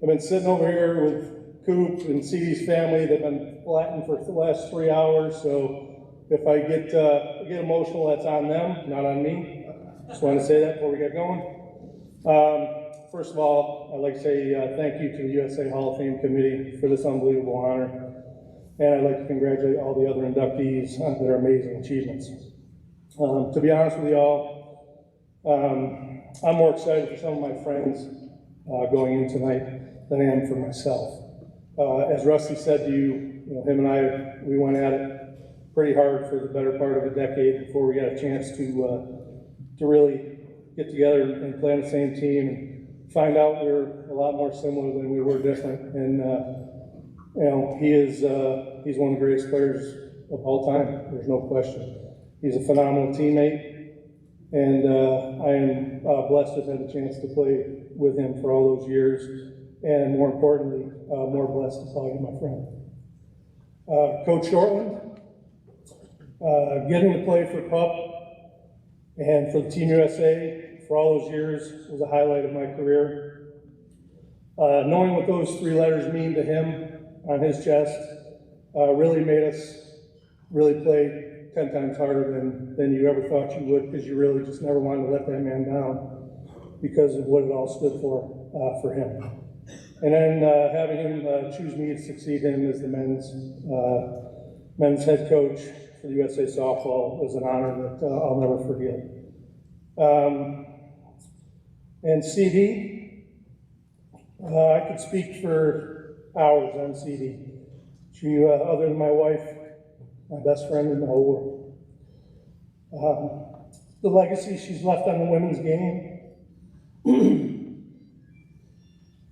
I've been sitting over here with Coop and CD's family. They've been Latin for the last 3 hours, so if I get emotional, that's on them, not on me. Just want to say that before we get going. First of all, I'd like to say thank you to the USA Hall of Fame Committee for this unbelievable honor. And I'd like to congratulate all the other inductees on their amazing achievements. To be honest with you all, I'm more excited for some of my friends going in tonight than I am for myself. As Rusty said to you, him and I, we went at it pretty hard for the better part of a decade before we got a chance to really get together and play on the same team and find out we were a lot more similar than we were different. And he's one of the greatest players of all time. There's no question. He's a phenomenal teammate. And I am blessed to have had the chance to play with him for all those years, and more importantly, more blessed to call you my friend. Coach Shortland, getting to play for Pup and for the Team USA for all those years was a highlight of my career. Knowing what those 3 letters mean to him on his chest really made us really play 10 times harder than you ever thought you would, because you really just never wanted to let that man down because of what it all stood for him. And then having him choose me to succeed him as the men's head coach for the USA Softball was an honor that I'll never forget. And CD, I could speak for hours on CD. She, other than my wife, my best friend in the whole world. The legacy she's left on the women's game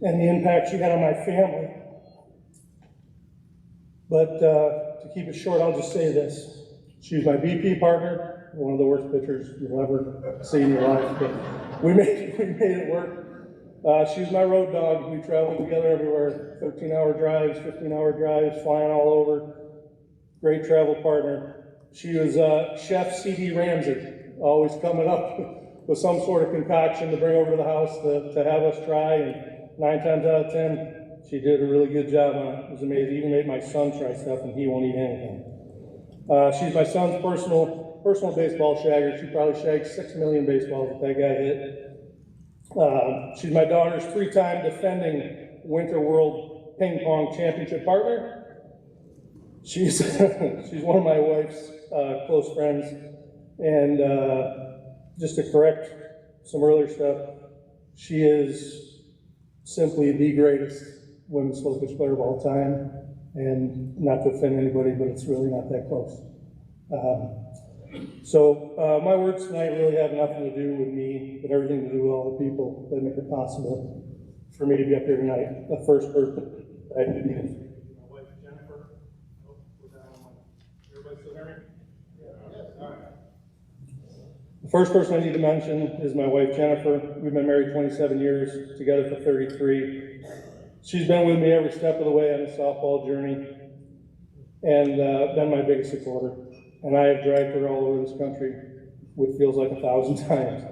and the impact she had on my family. But to keep it short, I'll just say this. She was my BP partner, one of the worst pitchers you'll ever see in your life, but we made it work. She was my road dog. We traveled together everywhere, 13-hour drives, 15-hour drives, flying all over. Great travel partner. She was Chef C.D. Ramsey, always coming up with some sort of concoction to bring over to the house to have us try, and 9 times out of 10, she did a really good job on it. It was amazing. Even made my son try stuff, and he won't eat anything. She's my son's personal baseball shagger. She probably shagged 6 million baseballs that guy hit. She's my daughter's 3-time defending Winter World Ping Pong Championship partner. She's one of my wife's close friends, and just to correct some earlier stuff, she is simply the greatest women's slow pitch player of all time, and not to offend anybody, but it's really not that close. My words tonight really have nothing to do with me, but everything to do with all the people that make it possible for me to be up here tonight. The first person I introduce. My wife Jennifer. Oh, we're down on my. Everybody still hear me? Yes. All right. The first person I need to mention is my wife Jennifer. We've been married 27 years, together for 33. She's been with me every step of the way on the softball journey, and been my biggest supporter. And I have dragged her all over this country, which feels like 1,000 times,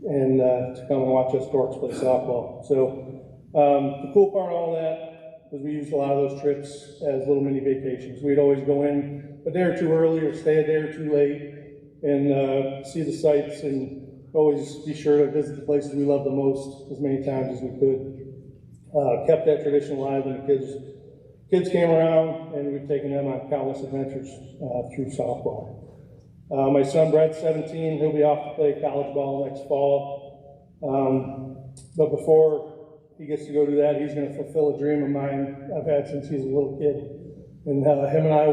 and to come and watch us dorks play softball. So the cool part of all that was we used a lot of those trips as little mini vacations. We'd always go in a day or two early or stay a day or two late and see the sights, and always be sure to visit the places we loved the most as many times as we could. Kept that tradition alive when the kids came around, and we've taken them on countless adventures through softball. My son Brett's 17, he'll be off to play college ball next fall. But before he gets to go do that, he's gonna fulfill a dream of mine I've had since he's a little kid. And him and I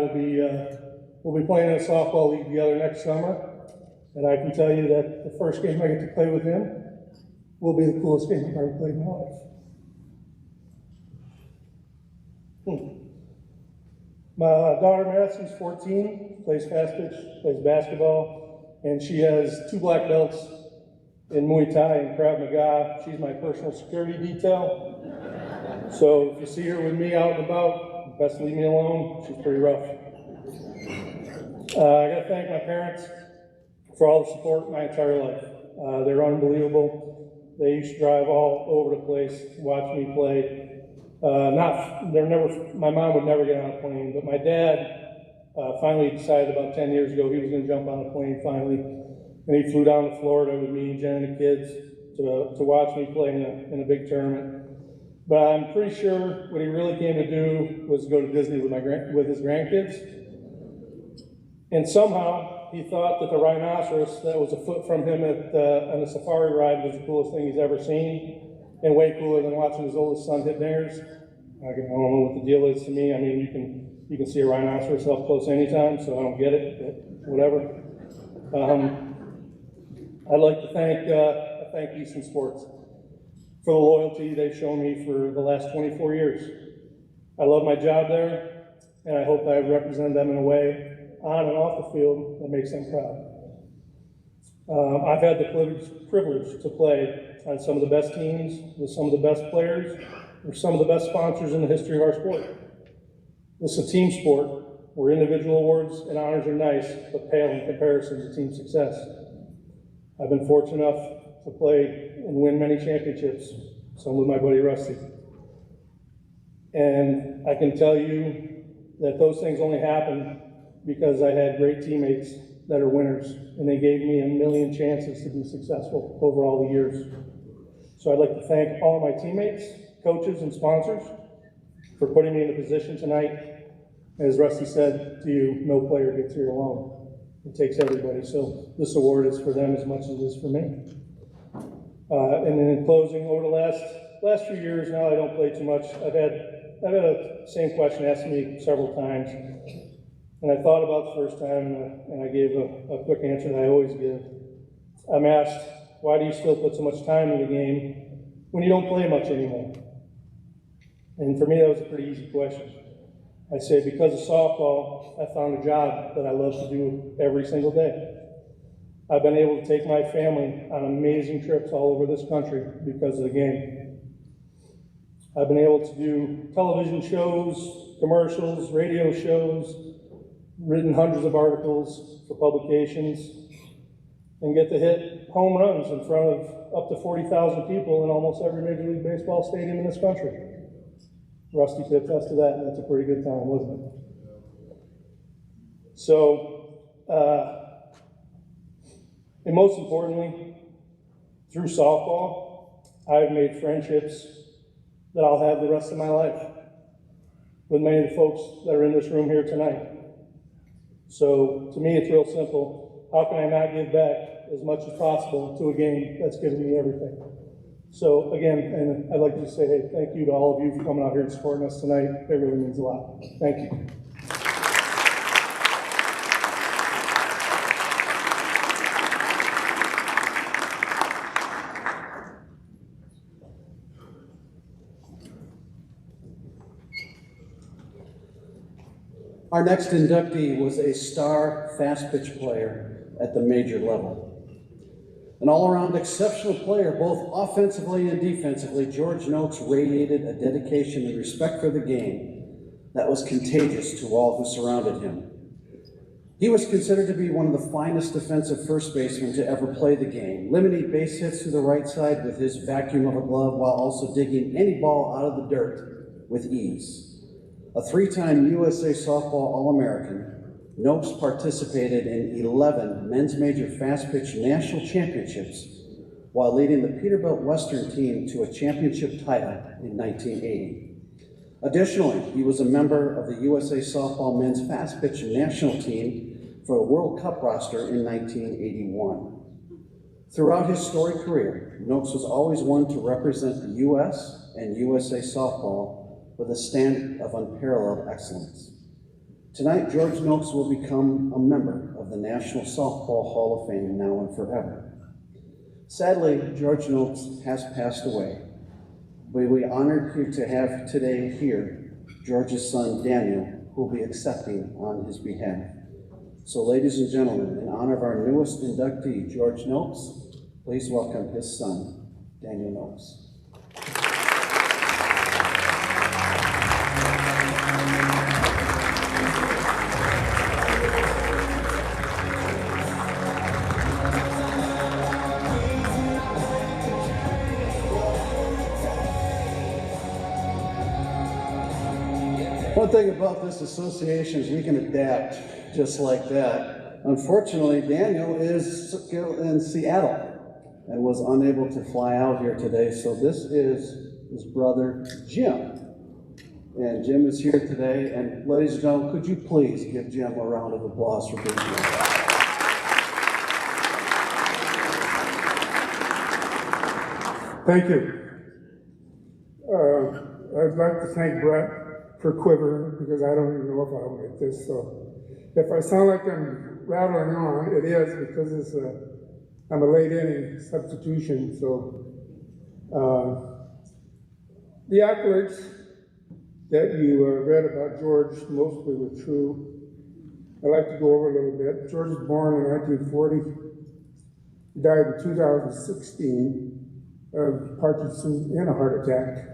we'll be playing in a softball league together next summer. And I can tell you that the first game I get to play with him will be the coolest game I've ever played in my life. My daughter Madison's 14, plays fast pitch, plays basketball, and she has 2 black belts in Muay Thai and Krav Maga. She's my personal security detail. So if you see her with me out and about, best leave me alone. She's pretty rough. I gotta thank my parents for all the support my entire life. They're unbelievable. They used to drive all over the place, watch me play. My mom would never get on a plane, but my dad finally decided about 10 years ago he was going to jump on a plane finally, and he flew down to Florida with me and Jen and the kids to watch me play in a big tournament. But I'm pretty sure what he really came to do was go to Disney with his grandkids, and somehow he thought that the rhinoceros that was a foot from him on the safari ride was the coolest thing he's ever seen, and way cooler than watching his oldest son hit dingers. I don't know what the deal is to me. I mean, you can see a rhinoceros up close anytime, so I don't get it, but whatever. I'd like to thank Easton Sports for the loyalty they've shown me for the last 24 years. I love my job there, and I hope I represent them in a way on and off the field that makes them proud. I've had the privilege to play on some of the best teams, with some of the best players, with some of the best sponsors in the history of our sport. This is a team sport where individual awards and honors are nice, but pale in comparison to team success. I've been fortunate enough to play and win many championships, some with my buddy Rusty. And I can tell you that those things only happen because I had great teammates that are winners, and they gave me a million chances to be successful over all the years. So I'd like to thank all my teammates, coaches, and sponsors for putting me in a position tonight. As Rusty said to you, no player gets here alone. It takes everybody. So this award is for them as much as it is for me. And then in closing, over the last few years now, I don't play too much. I've had the same question asked me several times. And I thought about the first time, and I gave a quick answer that I always give. I'm asked, why do you still put so much time in the game when you don't play much anymore? And for me, that was a pretty easy question. I say, because of softball, I found a job that I love to do every single day. I've been able to take my family on amazing trips all over this country because of the game. I've been able to do television shows, commercials, radio shows, written hundreds of articles for publications, and get to hit home runs in front of up to 40,000 people in almost every Major League Baseball stadium in this country. Rusty could attest to that, and that's a pretty good time, wasn't it? So, and most importantly, through softball, I've made friendships that I'll have the rest of my life with many of the folks that are in this room here tonight. So to me, it's real simple. How can I not give back as much as possible to a game that's given me everything? So again, and I'd like to just say, hey, thank you to all of you for coming out here and supporting us tonight. It really means a lot. Thank you. Our next inductee was a star fast pitch player at the major level. An all-around exceptional player, both offensively and defensively, George Noakes radiated a dedication and respect for the game that was contagious to all who surrounded him. He was considered to be one of the finest defensive first basemen to ever play the game, limiting base hits to the right side with his vacuum of a glove while also digging any ball out of the dirt with ease. A three-time USA Softball All-American, Noakes participated in 11 men's major fast pitch national championships while leading the Peterbilt Western team to a championship title in 1980. Additionally, he was a member of the USA Softball men's fast pitch national team for the World Cup roster in 1981. Throughout his storied career, Noakes was always one to represent the U.S. and USA Softball with a standard of unparalleled excellence. Tonight, George Noakes will become a member of the National Softball Hall of Fame now and forever. Sadly, George Noakes has passed away. We are honored to have today here George's son, Daniel, who will be accepting on his behalf. So ladies and gentlemen, in honor of our newest inductee, George Noakes, please welcome his son, Daniel Noakes. One thing about this association is we can adapt just like that. Unfortunately, Daniel is in Seattle and was unable to fly out here today, so this is his brother, Jim. And Jim is here today, and ladies and gentlemen, could you please give Jim a round of applause for being here? Thank you. I'd like to thank Brett for quivering, because I don't even know if I'll make this. So if I sound like I'm rattling on, it is because I'm a late inning substitution. So the accolades that you read about George mostly were true. I'd like to go over a little bit. George was born in 1940. He died in 2016 of Parkinson and a heart attack.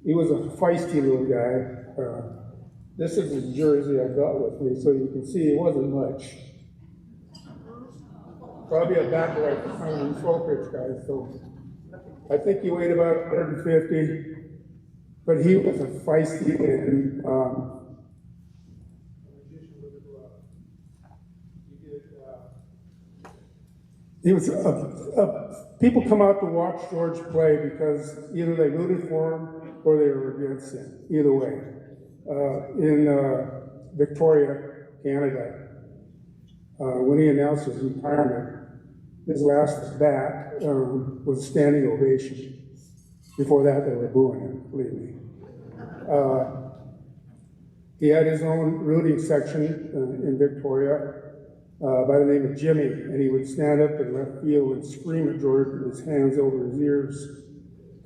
He was a feisty little guy. This is his jersey I got with me, so you can see it wasn't much. Probably a back boy for some of these full pitch guys, so I think he weighed about 150, but he was a feisty and he was people come out to watch George play because either they rooted for him or they were against him, either way. In Victoria, Canada, when he announced his retirement, his last at bat was a standing ovation. Before that, they were booing him, believe me. He had his own rooting section in Victoria by the name of Jimmy, and he would stand up in left field and scream at George with his hands over his ears,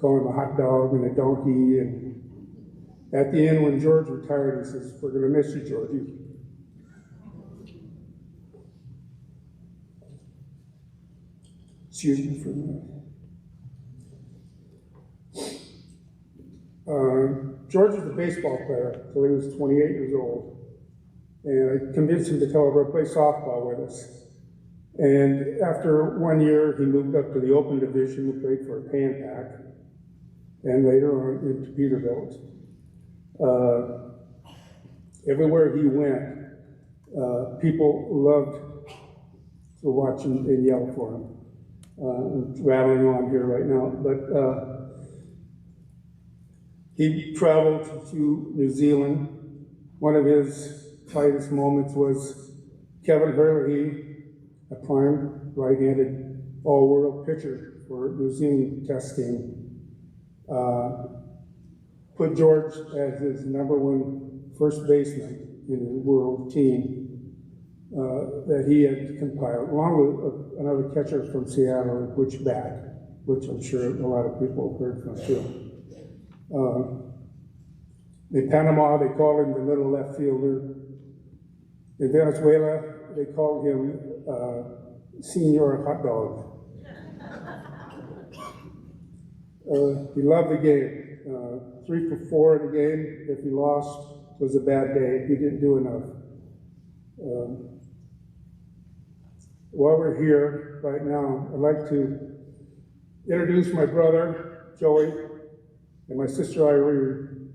call him a hot dog and a donkey. And at the end, when George retired, he says, "We're going to miss you, Georgie." Excuse me for a minute. George was a baseball player until he was 28 years old. and I convinced him to come over and play softball with us. And after 1 year, he moved up to the open division and played for Pan Pac, and later on into Peterbilt. Everywhere he went, people loved to watch him and yell for him. I'm rattling on here right now, but he traveled to New Zealand. One of his finest moments was Kevin Hurley, a prime right-handed all-world pitcher for New Zealand test team, put George as his #1 first baseman in the world team that he had compiled, along with another catcher from Seattle, Butch Back, which I'm sure a lot of people have heard from too. In Panama, they called him the little left fielder. In Venezuela, they called him Senor Hot Dog. He loved the game. 3 for 4 in the game. If he lost, it was a bad day. He didn't do enough. While we're here right now, I'd like to introduce my brother, Joey, and my sister, Irene,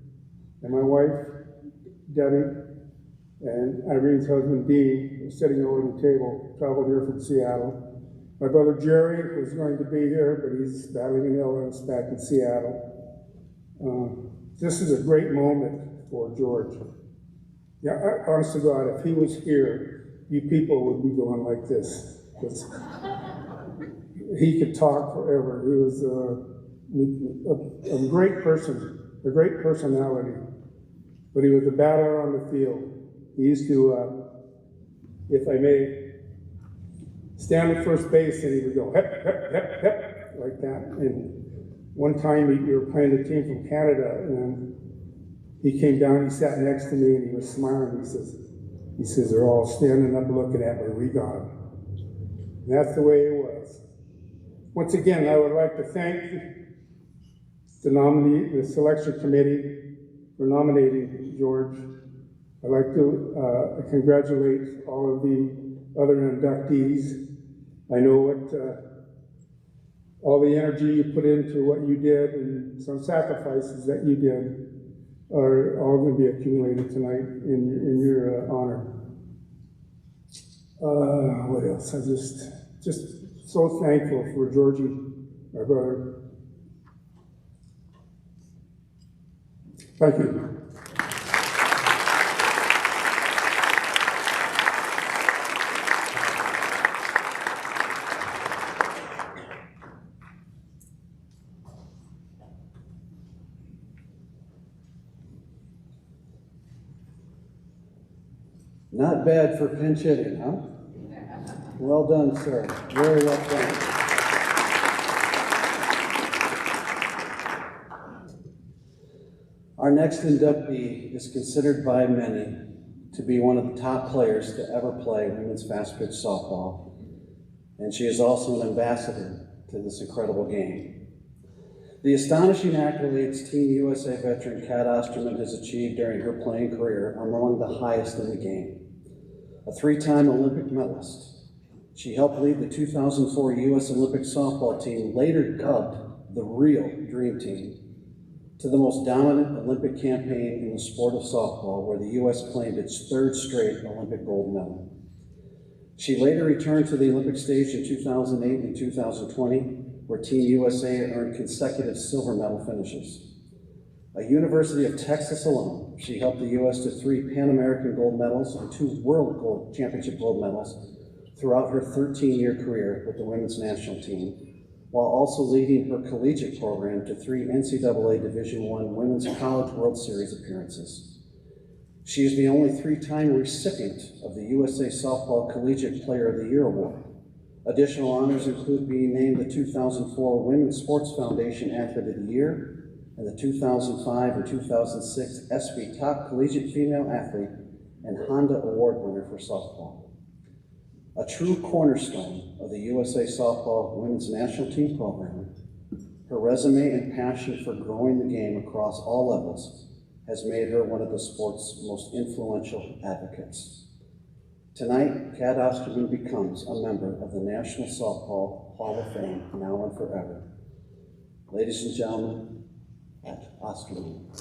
and my wife, Debbie, and Irene's husband, Dean, is sitting over the table, traveled here from Seattle. My brother, Jerry, was going to be here, but he's battling an illness back in Seattle. This is a great moment for George. Yeah, honest to God, if he was here, you people would be going like this. Because he could talk forever. He was a great person, a great personality. But he was a battler on the field. He used to, if I may, stand at first base and he would go, hep, hep, hep, hep, like that. And one time we were playing a team from Canada and he came down, he sat next to me and he was smiling. He says, they're all standing up looking at me, we got him. And that's the way it was. Once again, I would like to thank the selection committee for nominating George. I'd like to congratulate all of the other inductees. I know what all the energy you put into what you did and some sacrifices that you did are all going to be accumulated tonight in your honor. What else? I'm just so thankful for Georgie, my brother. Thank you. Not bad for pinch hitting, huh? Well done, sir. Very well done. Our next inductee is considered by many to be one of the top players to ever play women's fast pitch softball, and she is also an ambassador to this incredible game. The astonishing accolades Team USA veteran Kat Osterman has achieved during her playing career are among the highest in the game. A 3-time Olympic medalist, she helped lead the 2004 U.S. Olympic softball team, later dubbed the Real Dream Team, to the most dominant Olympic campaign in the sport of softball, where the U.S. claimed its 3rd straight Olympic gold medal. She later returned to the Olympic stage in 2008 and 2020, where Team USA earned consecutive silver medal finishes. A University of Texas alum, she helped the U.S. to 3 Pan American gold medals and 2 World Championship gold medals throughout her 13-year career with the women's national team, while also leading her collegiate program to 3 NCAA Division I Women's College World Series appearances. She is the only 3-time recipient of the USA Softball Collegiate Player of the Year Award. Additional honors include being named the 2004 Women's Sports Foundation Athlete of the Year and the 2005 and 2006 ESPY Top Collegiate Female Athlete and Honda Award winner for softball. A true cornerstone of the USA Softball Women's National Team program, her resume and passion for growing the game across all levels has made her one of the sport's most influential advocates. Tonight, Kat Osterman becomes a member of the National Softball Hall of Fame now and forever. Ladies and gentlemen, Kat Osterman.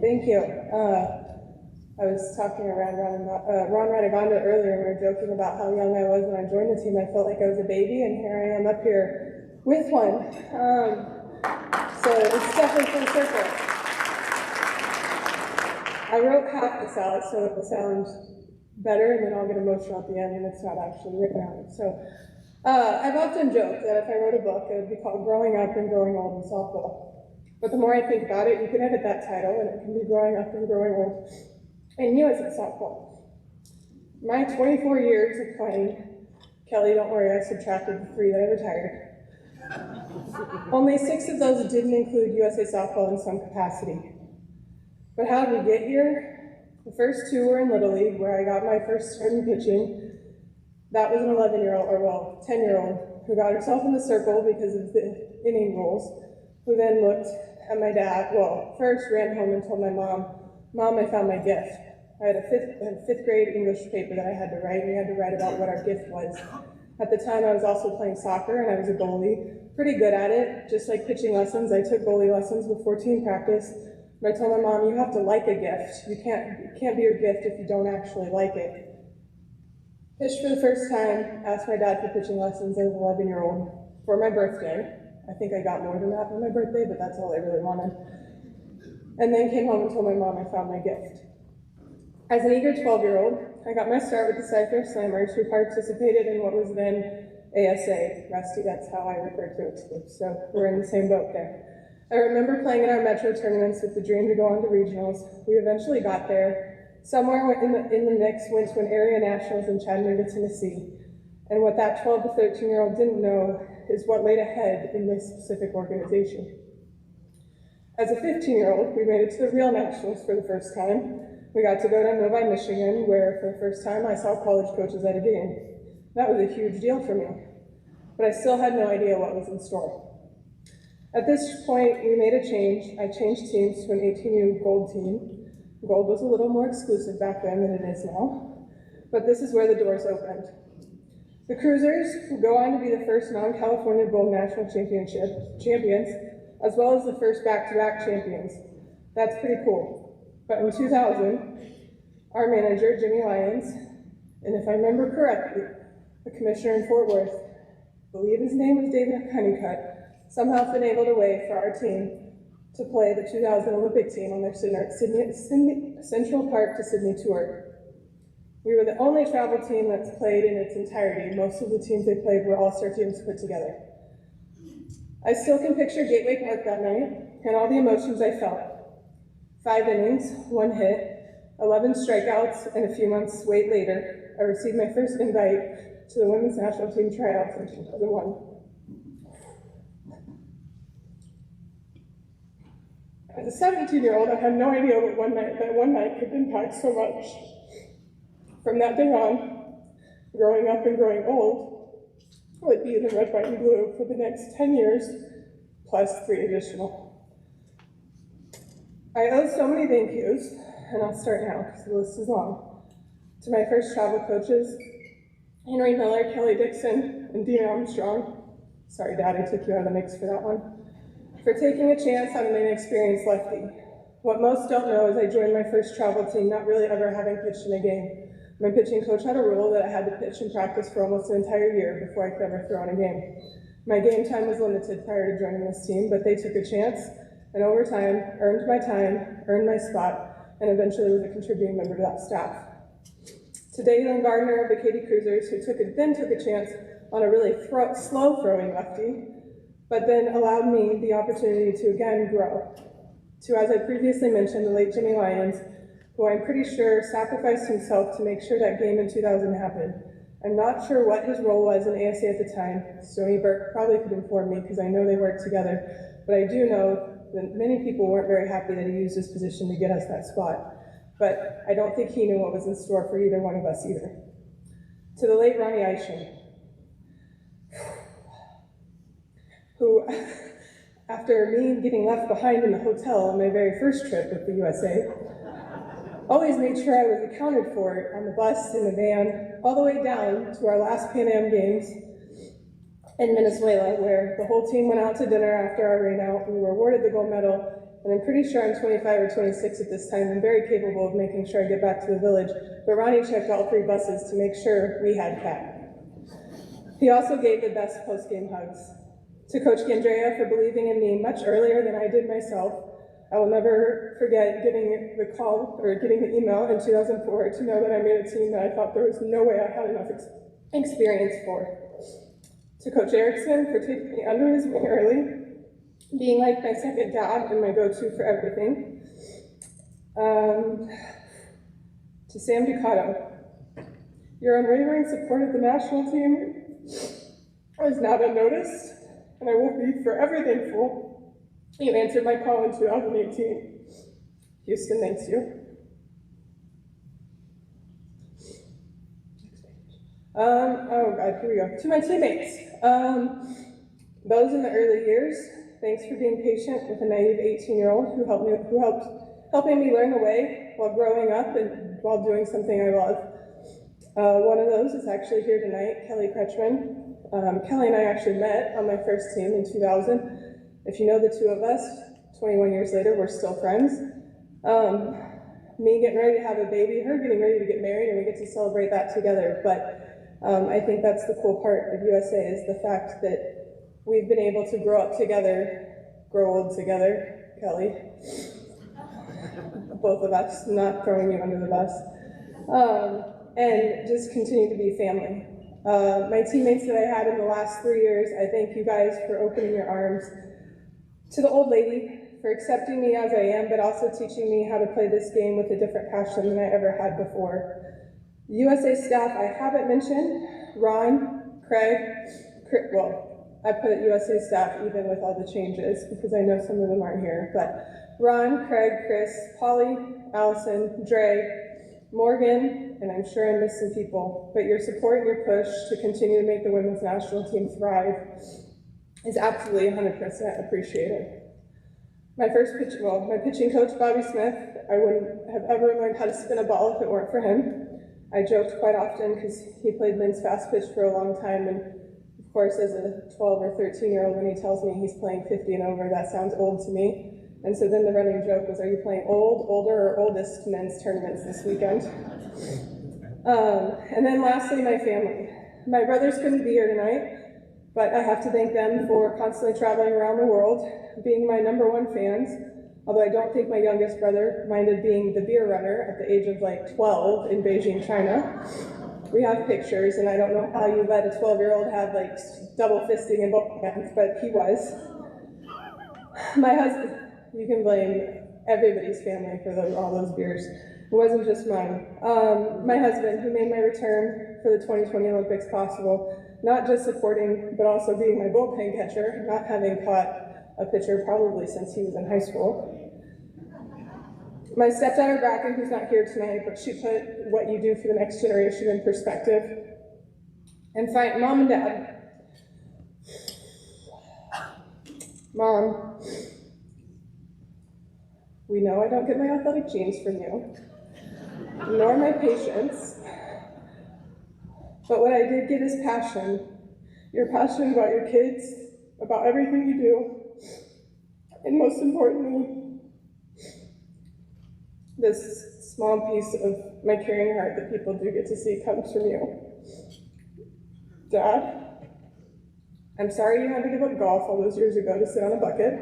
Thank you. I was talking to Ron Radaganda earlier, and we were joking about how young I was when I joined the team. I felt like I was a baby, and here I am up here with one. So it's definitely full circle. I wrote half this out so it will sound better, and then I'll get emotional at the end, and it's not actually written out. So I've often joked that if I wrote a book, it would be called Growing Up and Growing Old in Softball. But the more I think about it, you can edit that title, and it can be Growing Up and Growing Old in USA softball. My 24 years of playing, Kelly, don't worry, I subtracted the 3 that I retired. Only 6 of those didn't include USA softball in some capacity. But how did we get here? The first 2 were in Little League, where I got my first start in pitching. That was an 11-year-old, or well, 10-year-old, who got herself in the circle because of the inning rules, who then looked at my dad, well, first ran home and told my mom, "Mom, I found my gift." I had a fifth grade English paper that I had to write. We had to write about what our gift was. At the time, I was also playing soccer, and I was a goalie. Pretty good at it, just like pitching lessons. I took goalie lessons before team practice. But I told my mom, "You have to like a gift. It can't be your gift if you don't actually like it." Pitched for the first time, asked my dad for pitching lessons as an 11-year-old for my birthday. I think I got more than that for my birthday, but that's all I really wanted. And then came home and told my mom I found my gift. As an eager 12-year-old, I got my start with the Cypher Slammers, who participated in what was then ASA. Rusty, that's how I refer to it too. So we're in the same boat there. I remember playing in our metro tournaments with the dream to go on to regionals. We eventually got there. Somewhere in the mix went to an area nationals in Chattanooga, Tennessee. And what that 12 to 13-year-old didn't know is what laid ahead in this specific organization. As a 15-year-old, we made it to the real nationals for the first time. We got to go to Novi, Michigan, where for the first time I saw college coaches at a game. That was a huge deal for me, but I still had no idea what was in store. At this point, we made a change. I changed teams to an 18U gold team. Gold was a little more exclusive back then than it is now, but this is where the doors opened. The Cruisers would go on to be the first non-California Gold National champions, as well as the first back-to-back champions. That's pretty cool. But in 2000, our manager, Jimmy Lyons, and if I remember correctly, the commissioner in Fort Worth, I believe his name was David Honeycutt, somehow finagled a way for our team to play the 2000 Olympic team on their Central Park to Sydney tour. We were the only travel team that's played in its entirety. Most of the teams they played were all-star teams put together. I still can picture Gateway Park that night and all the emotions I felt. 5 innings, 1 hit, 11 strikeouts, and a few months wait later, I received my first invite to the women's national team tryouts in 2001. As a 17-year-old, I had no idea that one night could impact so much. From that day on, growing up and growing old would be in the red, white, and blue for the next 10 years, plus 3 additional. I owe so many thank yous, and I'll start now because the list is long, to my first travel coaches, Henry Miller, Kelly Dixon, and Dean Armstrong. Sorry, Dad, I took you out of the mix for that one. For taking a chance on an inexperienced lefty. What most don't know is I joined my first travel team not really ever having pitched in a game. My pitching coach had a rule that I had to pitch and practice for almost an entire year before I could ever throw in a game. My game time was limited prior to joining this team, but they took a chance, and over time, earned my time, earned my spot, and eventually was a contributing member to that staff. Today, Dylan Gardner of the Katy Cruisers, who took a chance on a really slow throwing lefty, but then allowed me the opportunity to again grow. To, as I previously mentioned, the late Jimmy Lyons, who I'm pretty sure sacrificed himself to make sure that game in 2000 happened. I'm not sure what his role was in ASA at the time. Stoney Burke probably could inform me because I know they worked together, but I do know that many people weren't very happy that he used his position to get us that spot. But I don't think he knew what was in store for either one of us either. To the late Ronnie Isham, who, after me getting left behind in the hotel on my very first trip with the USA, always made sure I was accounted for on the bus, in the van, all the way down to our last Pan Am Games in Venezuela, where the whole team went out to dinner after our rain out. We were awarded the gold medal, and I'm pretty sure I'm 25 or 26 at this time. I'm very capable of making sure I get back to the village, but Ronnie checked all 3 buses to make sure we had Cat. He also gave the best post-game hugs. To Coach Gandrea for believing in me much earlier than I did myself. I will never forget getting the call or getting the email in 2004 to know that I made a team that I thought there was no way I had enough experience for. To Coach Erickson for taking me under his wing early, being like my second dad and my go-to for everything. To Sam Ducato, your unwavering support of the national team is not unnoticed, and I will be forever thankful you answered my call in 2018. Houston thanks you. Oh God, here we go. To my teammates, those in the early years, thanks for being patient with a naive 18-year-old who helping me learn the way while growing up and while doing something I love. One of those is actually here tonight, Kelly Kretschmann. Kelly and I actually met on my first team in 2000. If you know the two of us, 21 years later, we're still friends. Me getting ready to have a baby, her getting ready to get married, and we get to celebrate that together. But I think that's the cool part of USA is the fact that we've been able to grow up together, grow old together, Kelly. Both of us, not throwing you under the bus. And just continue to be family. My teammates that I had in the last 3 years, I thank you guys for opening your arms. To the old lady, for accepting me as I am, but also teaching me how to play this game with a different passion than I ever had before. USA staff I haven't mentioned, Ron, Craig, well, I put USA staff even with all the changes because I know some of them aren't here, but Ron, Craig, Chris, Polly, Allison, Dre, Morgan, and I'm sure I'm missing people, but your support and your push to continue to make the women's national team thrive is absolutely 100% appreciated. My pitching coach, Bobby Smith, I wouldn't have ever learned how to spin a ball if it weren't for him. I joked quite often because he played men's fast pitch for a long time, and of course, as a 12 or 13-year-old, when he tells me he's playing 50 and over, that sounds old to me. And so then the running joke was, are you playing old, older, or oldest men's tournaments this weekend? And then lastly, my family. My brothers couldn't be here tonight, but I have to thank them for constantly traveling around the world, being my #1 fans, although I don't think my youngest brother minded being the beer runner at the age of like 12 in Beijing, China. We have pictures, and I don't know how you let a 12-year-old have like double fisting in both hands, but he was. My husband, you can blame everybody's family for all those beers. It wasn't just mine. My husband, who made my return for the 2020 Olympics possible, not just supporting, but also being my bullpen catcher, not having caught a pitcher probably since he was in high school. My stepdaughter, Bracken, who's not here tonight, but she put what you do for the next generation in perspective. And Mom and Dad. Mom, we know I don't get my athletic genes from you, nor my patience, but what I did get is passion. You're passionate about your kids, about everything you do, and most importantly, this small piece of my caring heart that people do get to see comes from you. Dad, I'm sorry you had to give up golf all those years ago to sit on a bucket.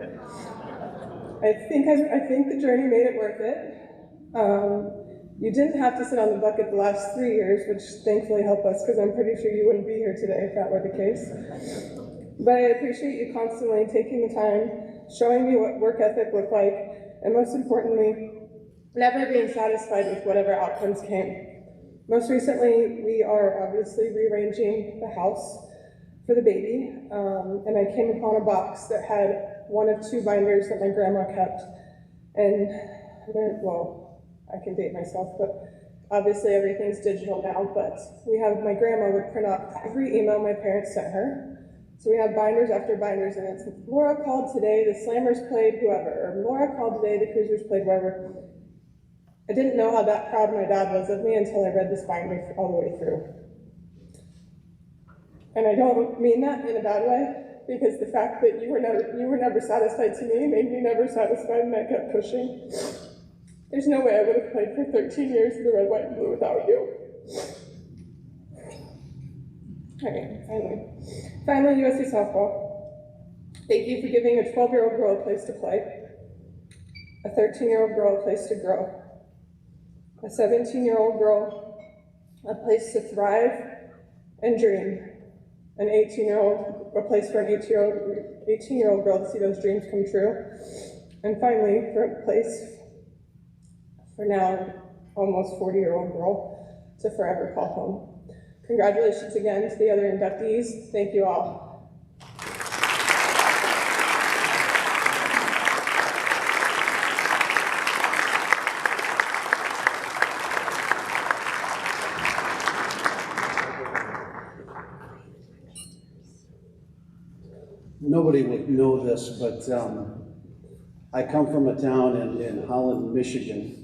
I think the journey made it worth it. You didn't have to sit on the bucket the last 3 years, which thankfully helped us because I'm pretty sure you wouldn't be here today if that were the case. But I appreciate you constantly taking the time, showing me what work ethic looked like, and most importantly, never being satisfied with whatever outcomes came. Most recently, we are obviously rearranging the house for the baby, and I came upon a box that had one of two binders that my grandma kept, and, well, I can date myself, but obviously everything's digital now, but my grandma would print out every email my parents sent her. So we have binders after binders, and it's Laura called today, the Slammers played whoever, or Laura called today, the Cruisers played whoever. I didn't know how that proud my dad was of me until I read this binder all the way through. And I don't mean that in a bad way, because the fact that you were never satisfied to me made me never satisfied, and I kept pushing. There's no way I would have played for 13 years in the red, white, and blue without you. Okay, finally, USA softball. Thank you for giving a 12-year-old girl a place to play, a 13-year-old girl a place to grow, a 17-year-old girl a place to thrive and dream, an 18-year-old, a place for an 18-year-old girl to see those dreams come true, and finally, for a place for now almost 40-year-old girl to forever call home. Congratulations again to the other inductees. Thank you all. Nobody would know this, but I come from a town in Holland, Michigan,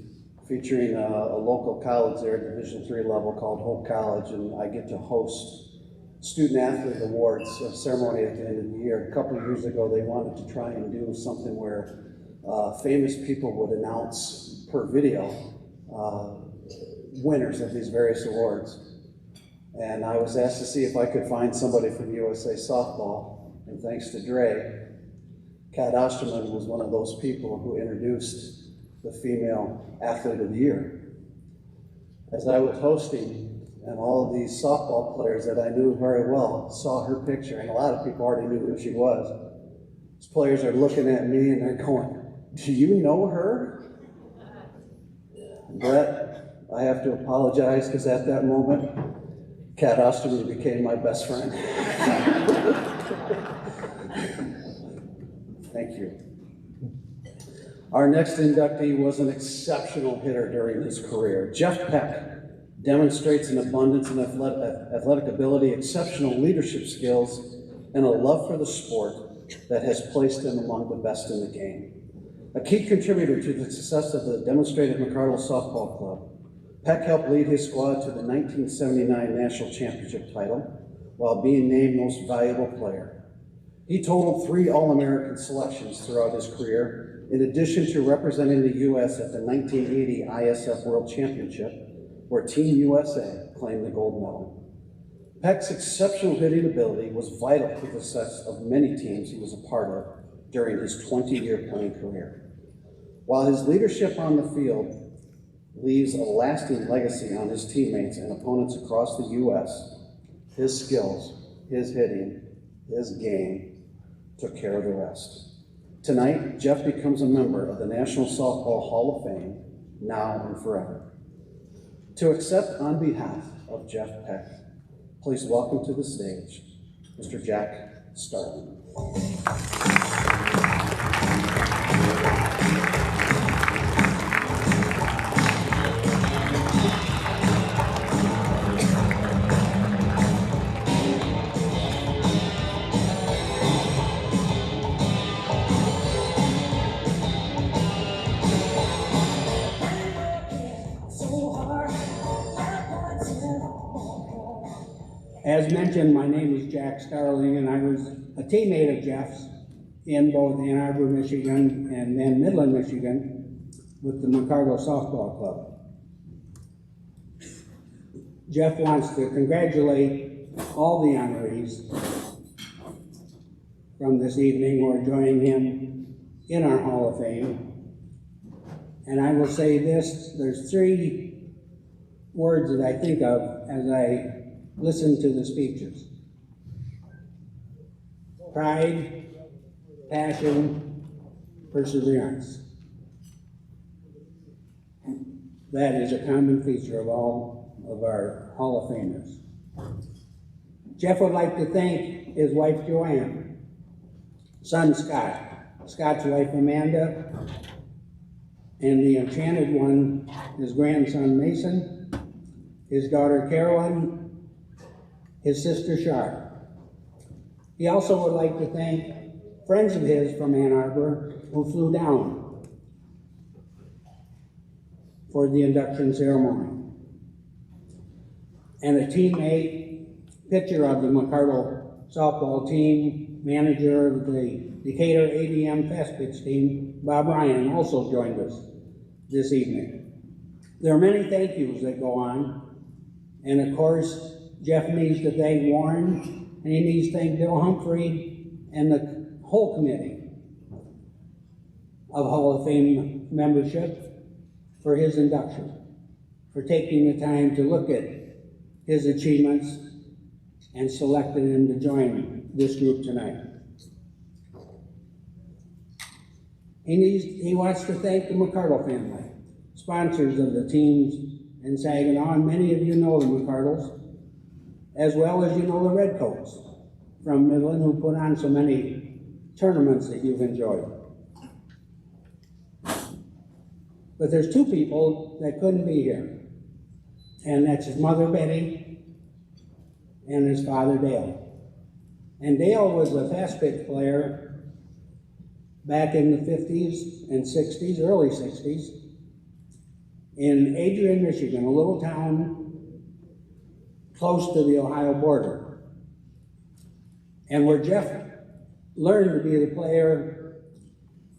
featuring a local college there, Division III level, called Hope College, and I get to host Student Athlete Awards, a ceremony at the end of the year. A couple of years ago, they wanted to try and do something where famous people would announce per video winners of these various awards. And I was asked to see if I could find somebody from USA Softball, and thanks to Dre, Kat Osterman was one of those people who introduced the Female Athlete of the Year. As I was hosting, and all of these softball players that I knew very well saw her picture, and a lot of people already knew who she was. These players are looking at me and they're going, "Do you know her?" Brett, I have to apologize, because at that moment, Kat Osterman became my best friend. Thank you. Our next inductee was an exceptional hitter during his career. Jeff Peck demonstrates an abundance of athletic ability, exceptional leadership skills, and a love for the sport that has placed him among the best in the game. A key contributor to the success of the demonstrated McCardle Softball Club, Peck helped lead his squad to the 1979 National Championship title while being named Most Valuable Player. He totaled 3 All-American selections throughout his career, in addition to representing the U.S. at the 1980 ISF World Championship, where Team USA claimed the gold medal. Peck's exceptional hitting ability was vital to the success of many teams he was a part of during his 20-year playing career. While his leadership on the field leaves a lasting legacy on his teammates and opponents across the U.S., his skills, his hitting, his game took care of the rest. Tonight, Jeff becomes a member of the National Softball Hall of Fame, now and forever. To accept on behalf of Jeff Peck, please welcome to the stage, Mr. Jack Starling. As mentioned, my name is Jack Starling, and I was a teammate of Jeff's in both Ann Arbor, Michigan, and then Midland, Michigan, with the McCardle Softball Club. Jeff wants to congratulate all the honorees from this evening who are joining him in our Hall of Fame. And I will say this, there's 3 words that I think of as I listen to the speeches: pride, passion, perseverance. That is a common feature of all of our Hall of Famers. Jeff would like to thank his wife Joanne, son Scott, Scott's wife Amanda, and the enchanted one, his grandson Mason, his daughter Carolyn, his sister Shar. He also would like to thank friends of his from Ann Arbor who flew down for the induction ceremony. And a teammate, pitcher of the McCardle softball team, manager of the Decatur ADM fast pitch team, Bob Ryan, also joined us this evening. There are many thank yous that go on, and of course, Jeff needs to thank Warren, and he needs to thank Bill Humphrey and the whole committee of Hall of Fame membership for his induction, for taking the time to look at his achievements and selected him to join this group tonight. He wants to thank the McCardle family, sponsors of the teams in Saginaw, and many of you know the McCardles, as well as you know the Redcoats from Midland, who put on so many tournaments that you've enjoyed. But there's two people that couldn't be here, and that's his mother Betty and his father Dale. And Dale was a fast pitch player back in the 50s and 60s, early 60s, in Adrian, Michigan, a little town close to the Ohio border. And where Jeff learned to be the player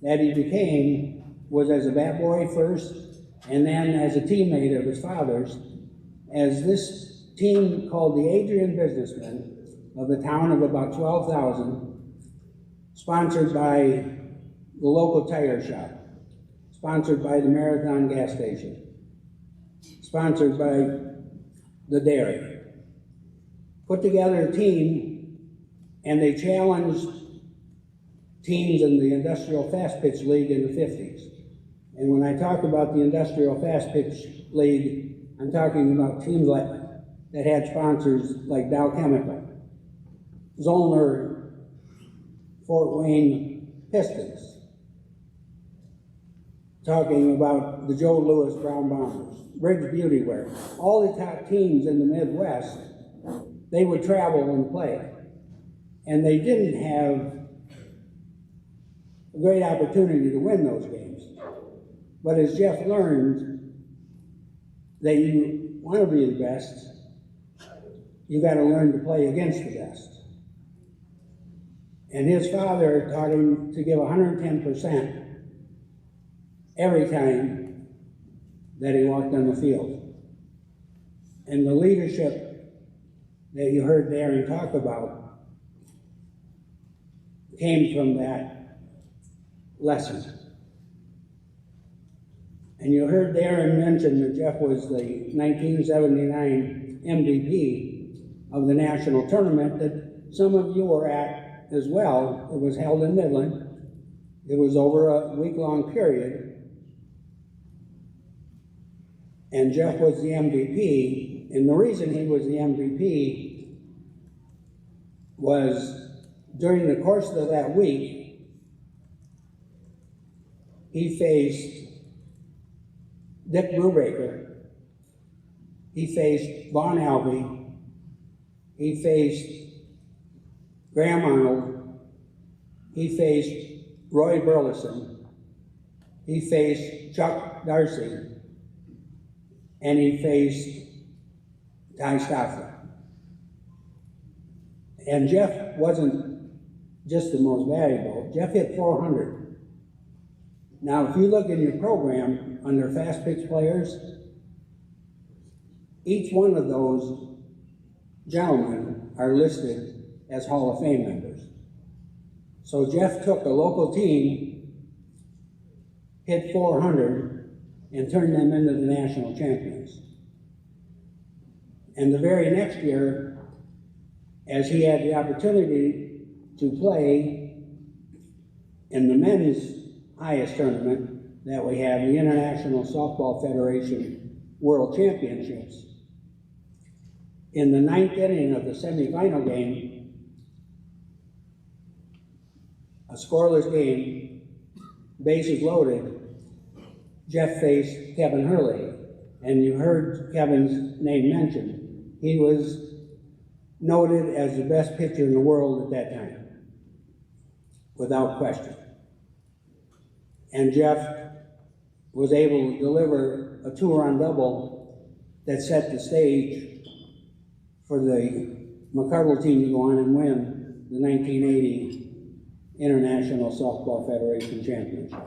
that he became was as a bat boy first, and then as a teammate of his father's, as this team called the Adrian Businessmen of a town of about 12,000, sponsored by the local tire shop, sponsored by the Marathon gas station, sponsored by the dairy, put together a team, and they challenged teams in the Industrial Fast Pitch League in the 50s. And when I talk about the Industrial Fast Pitch League, I'm talking about teams that had sponsors like Dow Chemical, Zollner, Fort Wayne Pistons, talking about the Joe Louis Brown Bombers, Briggs Beauty Wear, all the top teams in the Midwest. They would travel and play. And they didn't have a great opportunity to win those games. But as Jeff learned that you want to be the best, you got to learn to play against the best. And his father taught him to give 110% every time that he walked on the field. And the leadership that you heard Darren talk about came from that lesson. And you heard Darren mention that Jeff was the 1979 MVP of the national tournament that some of you were at as well. It was held in Midland. It was over a week-long period. And Jeff was the MVP, and the reason he was the MVP was during the course of that week, he faced Dick Brubaker, he faced Vaughn Alvey, he faced Graham Arnold, he faced Roy Burleson, he faced Chuck Darcy, and he faced Ty Stoffler. And Jeff wasn't just the most valuable. Jeff hit 400. Now, if you look in your program under fast pitch players, each one of those gentlemen are listed as Hall of Fame members. So Jeff took a local team, hit 400, and turned them into the national champions. And the very next year, as he had the opportunity to play in the men's highest tournament that we have, the International Softball Federation World Championships, In the ninth inning of the semifinal game, a scoreless game, bases loaded, Jeff faced Kevin Hurley, and you heard Kevin's name mentioned. He was noted as the best pitcher in the world at that time, without question. And Jeff was able to deliver a two-run double that set the stage for the McCardle team to go on and win the 1980 International Softball Federation Championship.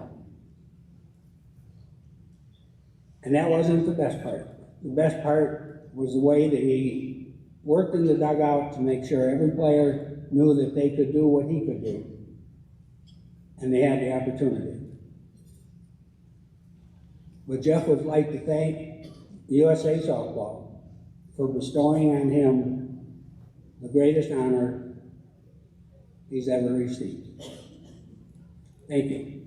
And that wasn't the best part. The best part was the way that he worked in the dugout to make sure every player knew that they could do what he could do. And they had the opportunity. But Jeff would like to thank USA Softball for bestowing on him the greatest honor he's ever received. Thank you.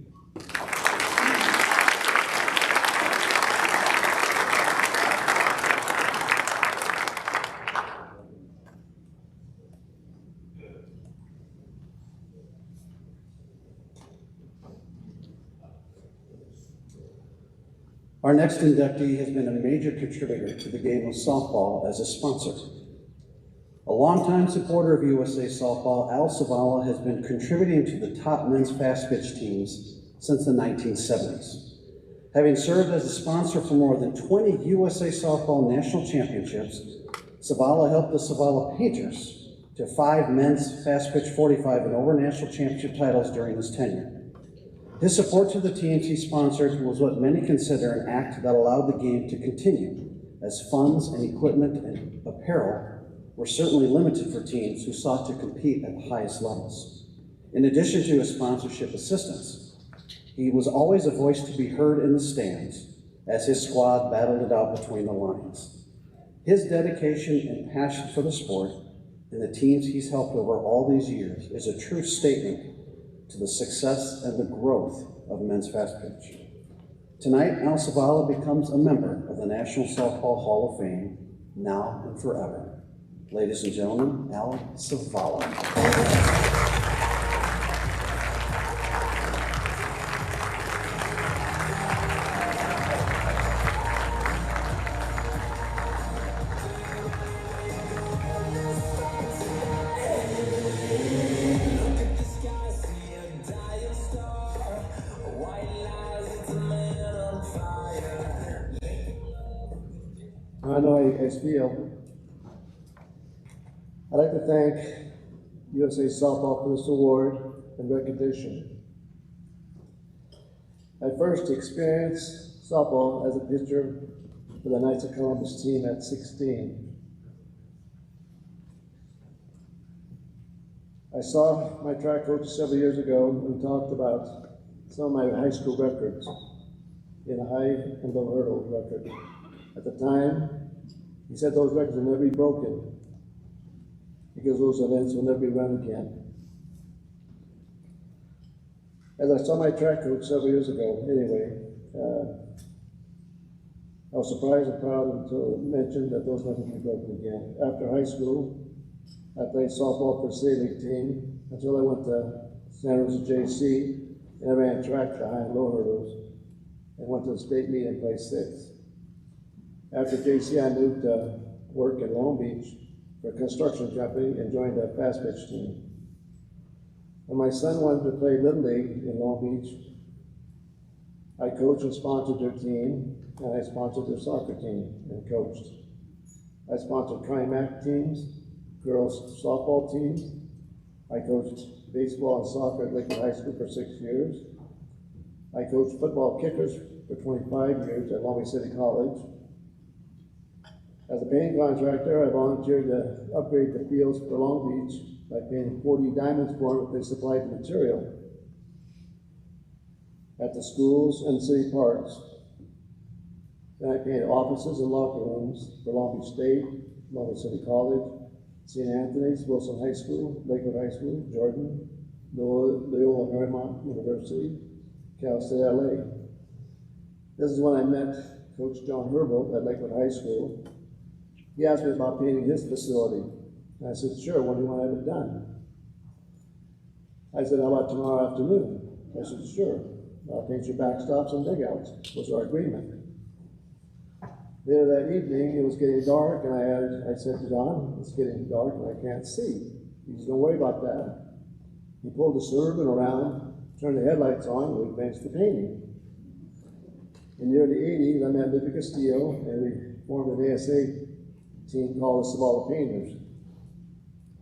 Our next inductee has been a major contributor to the game of softball as a sponsor. A longtime supporter of USA Softball, Al Savala has been contributing to the top men's fast pitch teams since the 1970s. Having served as a sponsor for more than 20 USA Softball national championships, Savala helped the Savala Painters to 5 men's fast pitch 45 and over national championship titles during his tenure. His support to the teams he sponsored was what many consider an act that allowed the game to continue, as funds and equipment and apparel were certainly limited for teams who sought to compete at the highest levels. In addition to his sponsorship assistance, he was always a voice to be heard in the stands as his squad battled it out between the lines. His dedication and passion for the sport and the teams he's helped over all these years is a true statement to the success and the growth of men's fast pitch. Tonight, Al Savala becomes a member of the National Softball Hall of Fame, now and forever. Ladies and gentlemen, Al Savala. I know how you guys feel. I'd like to thank USA Softball for this award and recognition. I first experienced softball as a pitcher for the Knights of Columbus team at 16. I saw my track coach several years ago and talked about some of my high school records in a high and low hurdle record. At the time, he said those records will never be broken because those events will never be run again. As I saw my track coach several years ago, anyway, I was surprised and proud until mentioned that those records would be broken again. After high school, I played softball for the state league team until I went to San Jose JC and I ran track for high and low hurdles and went to the state meet and placed 6th. After JC, I moved to work in Long Beach for a construction company and joined a fast pitch team. When my son wanted to play Little League in Long Beach, I coached and sponsored their team, and I sponsored their soccer team and coached. I sponsored Trimac teams, girls softball teams. I coached baseball and soccer at Lakewood High School for 6 years. I coached football kickers for 25 years at Long Beach City College. As a painting contractor, I volunteered to upgrade the fields for Long Beach by painting 40 diamonds for them if they supplied the material at the schools and city parks. Then I painted offices and locker rooms for Long Beach State, Long Beach City College, St. Anthony's, Wilson High School, Lakewood High School, Jordan, Loyola Marymount University, Cal State LA. This is when I met Coach John Herbal at Lakewood High School. He asked me about painting his facility. And I said, sure, when do you want to have it done? I said, how about tomorrow afternoon? I said, sure. I'll paint your backstops and dugouts, was our agreement. Later that evening, it was getting dark, and I said to Don, it's getting dark and I can't see. He said, don't worry about that. He pulled the Suburban around, turned the headlights on, and we finished the painting. In the early 80s, I met Libby Castillo, and we formed an ASA team called the Savala Painters.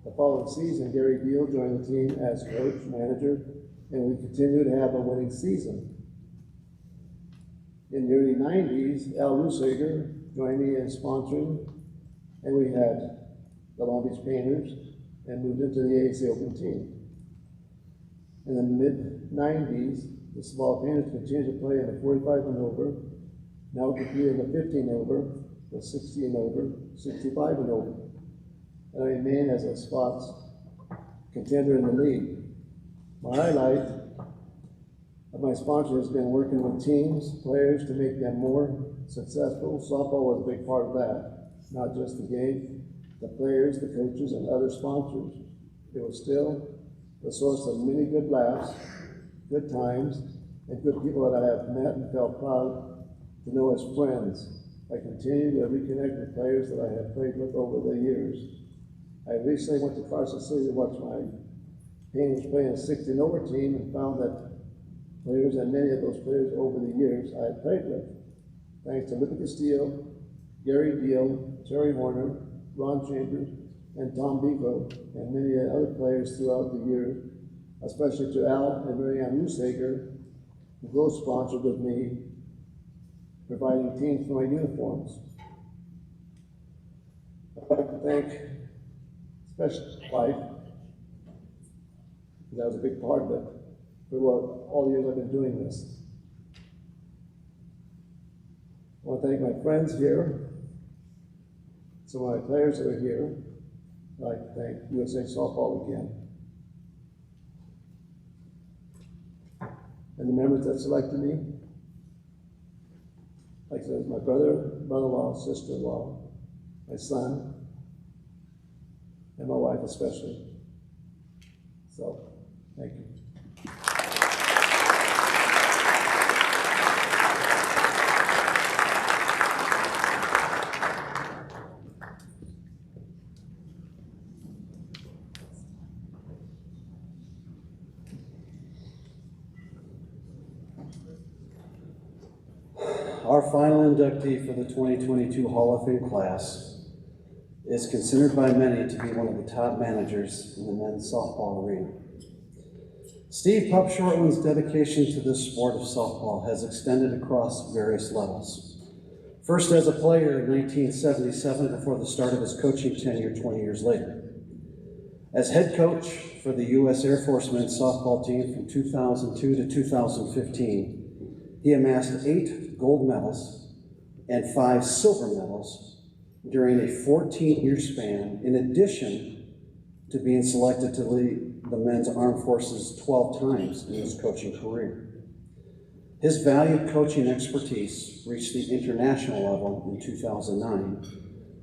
The following season, Gary Deal joined the team as coach, manager, and we continued to have a winning season. In the early 90s, Al Rusager joined me in sponsoring, and we had the Long Beach Painters and moved into the ASA Open team. In the mid-90s, the Savala Painters continued to play in the 45 and over. Now we compete in the 15 and over, the 60 and over, 65 and over. And I remain as a spots contender in the league. My highlight of my sponsor has been working with teams, players to make them more successful. Softball was a big part of that. Not just the game, the players, the coaches, and other sponsors. It was still the source of many good laughs, good times, and good people that I have met and felt proud to know as friends. I continue to reconnect with players that I have played with over the years. I recently went to Carson City to watch my Painters play in a 60 and over team and found that players and many of those players over the years I had played with. Thanks to Libby Castillo, Gary Deal, Terry Horner, Ron Chambers, and Tom Biko, and many other players throughout the year, especially to Al and Marianne Rusager, who both sponsored with me, providing teams for my uniforms. I'd like to thank especially Life, because that was a big part of it, for all the years I've been doing this. I want to thank my friends here, some of my players that are here. I'd like to thank USA Softball again. And the members that selected me, like I said, my brother, brother-in-law, sister-in-law, my son, and my wife especially. So, thank you. Our final inductee for the 2022 Hall of Fame class is considered by many to be one of the top managers in the men's softball arena. Steve Pup Shortland's dedication to this sport of softball has extended across various levels. First as a player in 1977 before the start of his coaching tenure 20 years later. As head coach for the U.S. Air Force men's softball team from 2002 to 2015, he amassed 8 gold medals and 5 silver medals during a 14-year span, in addition to being selected to lead the men's armed forces 12 times in his coaching career. His valued coaching expertise reached the international level in 2009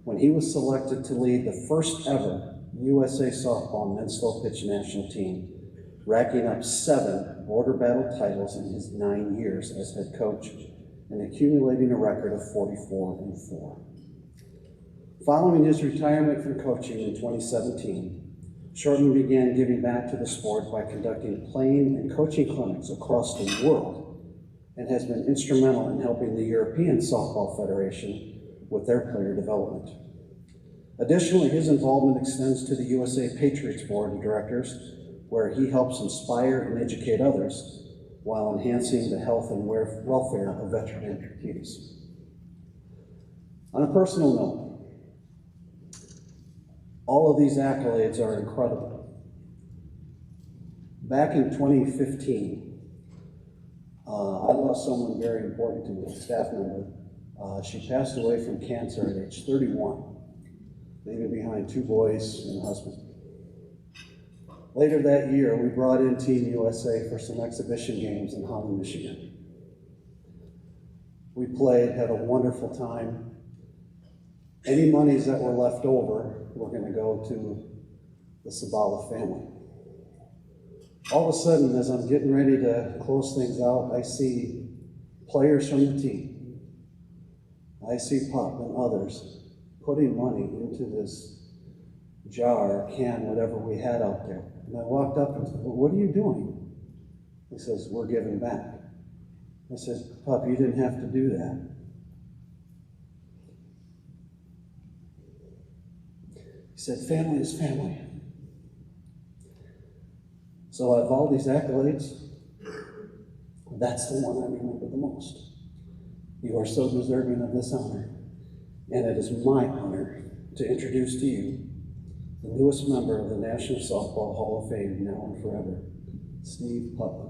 when he was selected to lead the first ever USA Softball men's slow pitch national team, racking up 7 border battle titles in his 9 years as head coach and accumulating a record of 44-4. Following his retirement from coaching in 2017, Shortland began giving back to the sport by conducting playing and coaching clinics across the world and has been instrumental in helping the European Softball Federation with their player development. Additionally, his involvement extends to the USA Patriots Board of Directors, where he helps inspire and educate others while enhancing the health and welfare of veteran amputees. On a personal note, all of these accolades are incredible. Back in 2015, I lost someone very important to me, a staff member. She passed away from cancer at age 31, leaving behind 2 boys and a husband. Later that year, we brought in Team USA for some exhibition games in Holland, Michigan. We played, had a wonderful time. Any monies that were left over were going to go to the Sabala family. All of a sudden, as I'm getting ready to close things out, I see players from the team. I see Pop and others putting money into this jar, can, whatever we had out there. And I walked up and said, well, what are you doing? He says, we're giving back. I said, Pop, you didn't have to do that. He said, family is family. So out of all these accolades, that's the one I remember the most. You are so deserving of this honor, and it is my honor to introduce to you the newest member of the National Softball Hall of Fame now and forever, Steve Putman.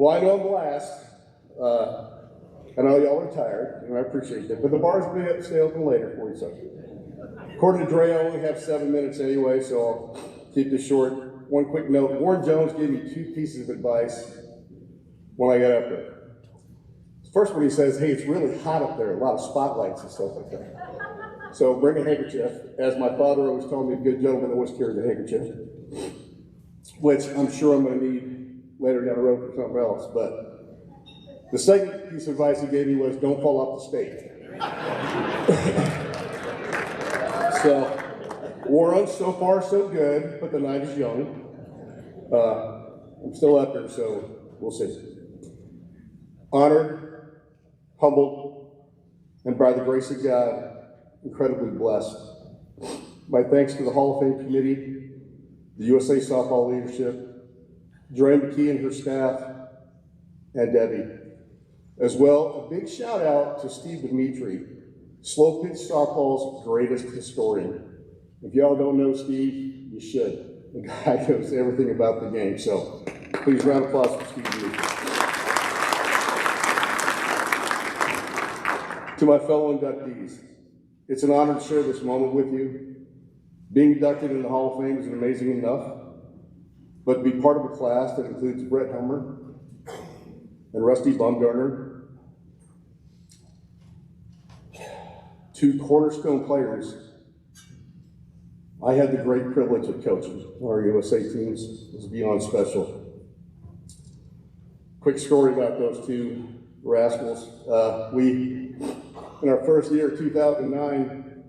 Well, I know I'm last. I know y'all are tired, and I appreciate that. But the bar's been stay open later for you, so. According to Dre, I only have 7 minutes anyway, so I'll keep this short. One quick note, Warren Jones gave me 2 pieces of advice when I got up there. The first one, he says, hey, it's really hot up there, a lot of spotlights and stuff like that. So bring a handkerchief. As my father always told me, a good gentleman always carries a handkerchief, which I'm sure I'm gonna need later down the road for something else. But the second piece of advice he gave me was don't fall off the stage. So, Warren, so far so good, but the night is young. I'm still up there, so we'll see. Honored, humbled, and by the grace of God, incredibly blessed. My thanks to the Hall of Fame Committee, the USA Softball leadership, Dre McKee and her staff, and Debbie. As well, a big shout out to Steve Dimitri, slow pitch softball's greatest historian. If y'all don't know Steve, you should. The guy knows everything about the game, so please round of applause for Steve Dimitri. To my fellow inductees, it's an honor to share this moment with you. Being inducted in the Hall of Fame is amazing enough, but to be part of a class that includes Brett Helmer and Rusty Baumgartner, 2 cornerstone players I had the great privilege of coaching. Our USA teams was beyond special. Quick story about those 2 rascals. In our first year, 2009,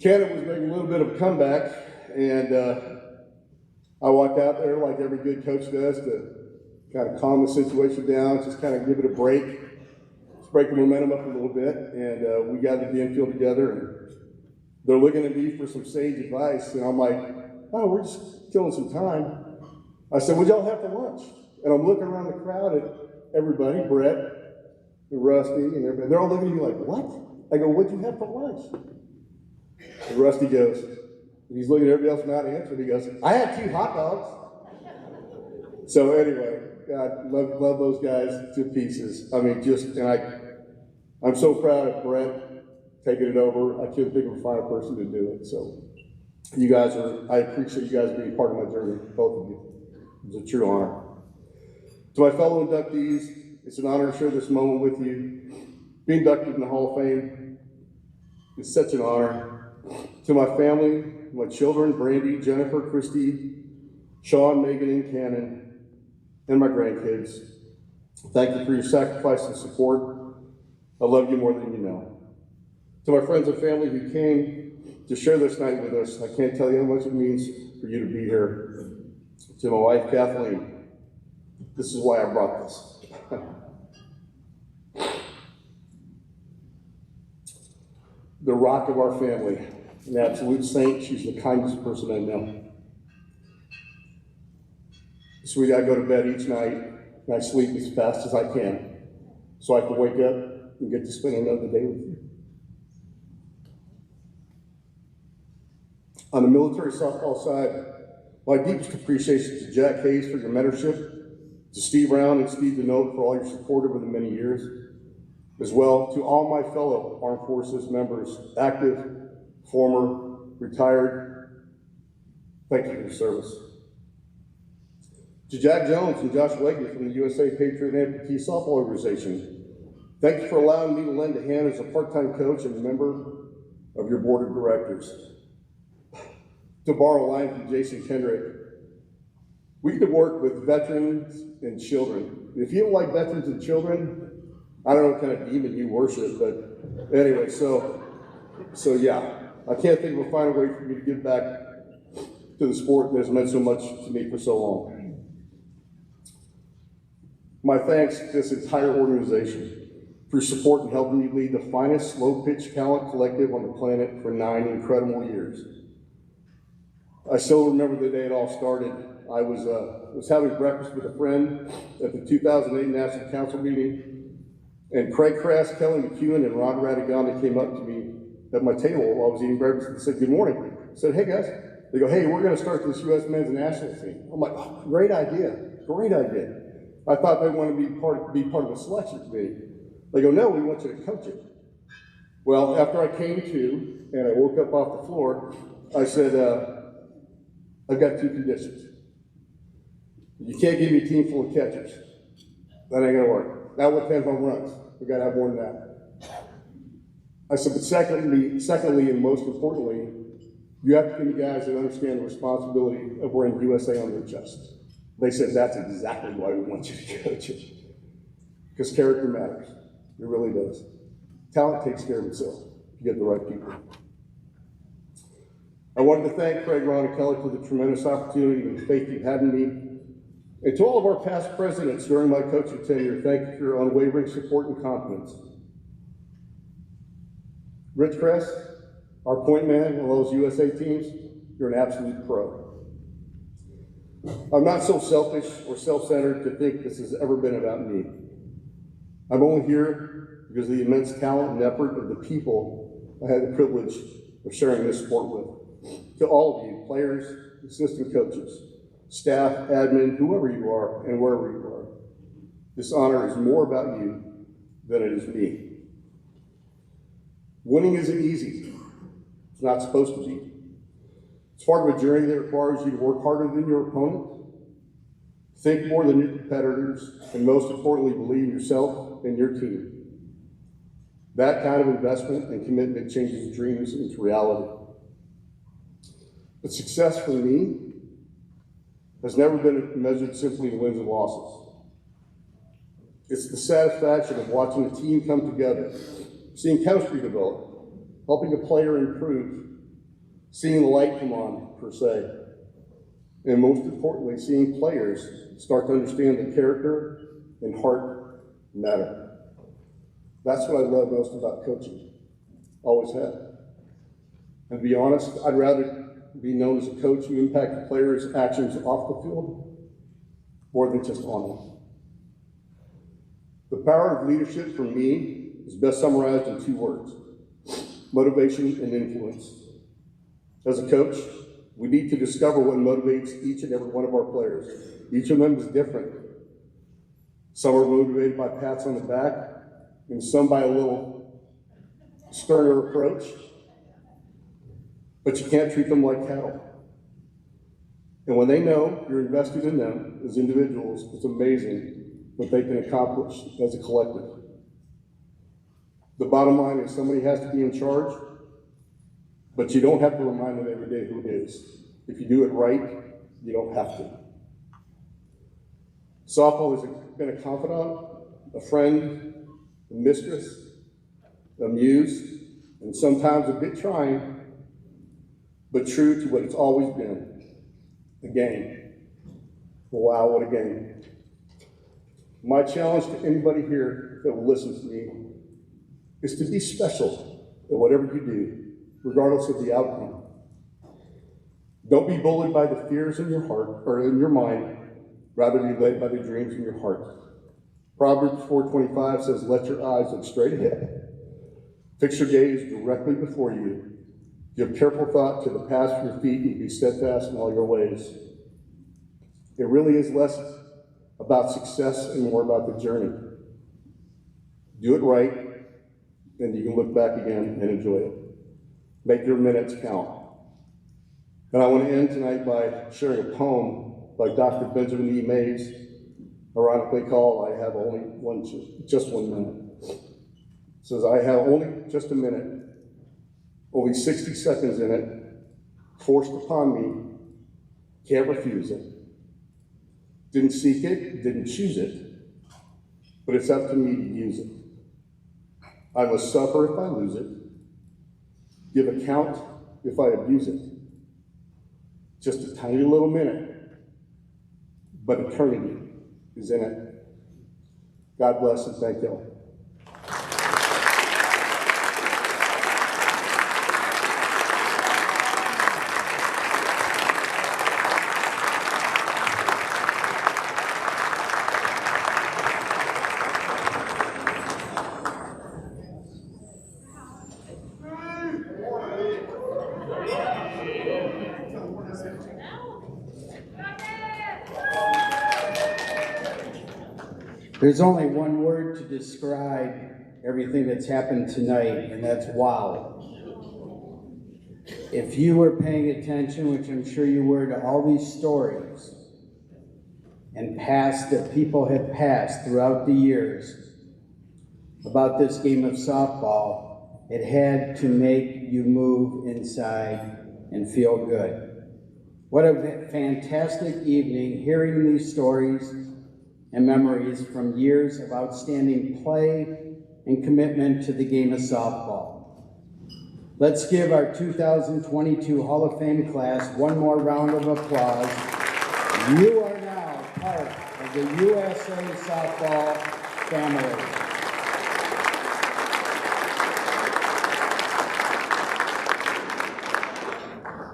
Canada was making a little bit of a comeback, and I walked out there like every good coach does to kind of calm the situation down, just kind of give it a break, just break the momentum up a little bit, and we got the infield together, and they're looking at me for some sage advice, and I'm like, oh, we're just killing some time. I said, what'd y'all have for lunch? And I'm looking around the crowd at everybody, Brett, and Rusty, and everybody. They're all looking at me like, what? I go, what'd you have for lunch? And Rusty goes, and he's looking at everybody else not answering. He goes, I had 2 hot dogs. So anyway, God, love those guys to pieces. I mean, I'm so proud of Brett taking it over. I couldn't think of a finer person to do it. So I appreciate you guys being part of my journey, both of you. It's a true honor. To my fellow inductees, it's an honor to share this moment with you. Being inducted in the Hall of Fame is such an honor. To my family, my children, Brandy, Jennifer, Christy, Sean, Megan, and Cannon, and my grandkids, thank you for your sacrifice and support. I love you more than you know. To my friends and family who came to share this night with us, I can't tell you how much it means for you to be here. To my wife, Kathleen, this is why I brought this. The rock of our family, an absolute saint. She's the kindest person I know. Sweetie, I go to bed each night and I sleep as fast as I can so I can wake up and get to spend another day with you. On the military softball side, my deepest appreciation to Jack Hayes for your mentorship, to Steve Brown and Steve Deneau for all your support over the many years, as well to all my fellow Armed Forces members, active, former, retired. Thank you for your service. To Jack Jones and Josh Wegner from the USA Patriot Amputee Softball Organization, thank you for allowing me to lend a hand as a part-time coach and a member of your board of directors. To borrow a line from Jason Kendrick, we get to work with veterans and children. If you don't like veterans and children, I don't know what kind of demon you worship, but anyway, so yeah, I can't think of a finer way for me to give back to the sport that has meant so much to me for so long. My thanks to this entire organization for support and helping me lead the finest slow-pitch talent collective on the planet for 9 incredible years. I still remember the day it all started. I was having breakfast with a friend at the 2008 National Council meeting, and Craig Crass, Kelly McEwen, and Rod Radaganda came up to me at my table while I was eating breakfast and said, "Good morning." I said, "Hey guys." They go, "Hey, we're going to start this U.S. men's national team." I'm like, "Oh, great idea, great idea." I thought they wanted to be part of the selection committee. They go, "No, we want you to coach it." Well, after I came to and I woke up off the floor, I said, I've got 2 conditions. You can't give me a team full of catchers. That ain't gonna work. Not with 10 home runs. We gotta have more than that. I said, but secondly, and most importantly, you have to give me guys that understand the responsibility of wearing USA on their chest. They said, that's exactly why we want you to coach it. Because character matters. It really does. Talent takes care of itself if you get the right people. I wanted to thank Craig, Ron, and Kelly for the tremendous opportunity and the faith you've had in me. And to all of our past presidents during my coaching tenure, thank you for your unwavering support and confidence. Rich Kress, our point man on those USA teams, you're an absolute pro. I'm not so selfish or self-centered to think this has ever been about me. I'm only here because of the immense talent and effort of the people I had the privilege of sharing this sport with. To all of you, players, assistant coaches, staff, admin, whoever you are and wherever you are, this honor is more about you than it is me. Winning isn't easy. It's not supposed to be. It's part of a journey that requires you to work harder than your opponent, think more than your competitors, and most importantly, believe in yourself and your team. That kind of investment and commitment changes dreams into reality. But success for me has never been measured simply in wins and losses. It's the satisfaction of watching a team come together, seeing chemistry develop, helping a player improve, seeing the light come on, per se, and most importantly, seeing players start to understand that character and heart matter. That's what I love most about coaching, always have. And to be honest, I'd rather be known as a coach who impacted players' actions off the field more than just on it. The power of leadership for me is best summarized in 2 words: motivation and influence. As a coach, we need to discover what motivates each and every one of our players. Each of them is different. Some are motivated by pats on the back, and some by a little sterner approach. But you can't treat them like cattle. And when they know you're invested in them as individuals, it's amazing what they can accomplish as a collective. The bottom line is somebody has to be in charge, but you don't have to remind them every day who it is. If you do it right, you don't have to. Softball has been a confidant, a friend, a mistress, a muse, and sometimes a bit trying, but true to what it's always been, a game. Wow, what a game. My challenge to anybody here that will listen to me is to be special at whatever you do, regardless of the outcome. Don't be bullied by the fears in your heart or in your mind, rather be led by the dreams in your heart. Proverbs 4:25 says, let your eyes look straight ahead. Fix your gaze directly before you Give careful thought to the path of your feet and be steadfast in all your ways. It really is less about success and more about the journey. Do it right, and you can look back again and enjoy it. Make your minutes count. And I want to end tonight by sharing a poem by Dr. Benjamin E. Mays, ironically called I Have Just 1 Minute. It says, I have only just a minute, only 60 seconds in it, forced upon me, can't refuse it. Didn't seek it, didn't choose it, but it's up to me to use it. I must suffer if I lose it, give account if I abuse it. Just a tiny little minute, but eternity is in it. God bless and thank you. There's only one word to describe everything that's happened tonight, and that's wow. If you were paying attention, which I'm sure you were, to all these stories and past that people have passed throughout the years about this game of softball, it had to make you move inside and feel good. What a fantastic evening hearing these stories and memories from years of outstanding play and commitment to the game of softball. Let's give our 2022 Hall of Fame class one more round of applause. You are now part of the USA Softball family.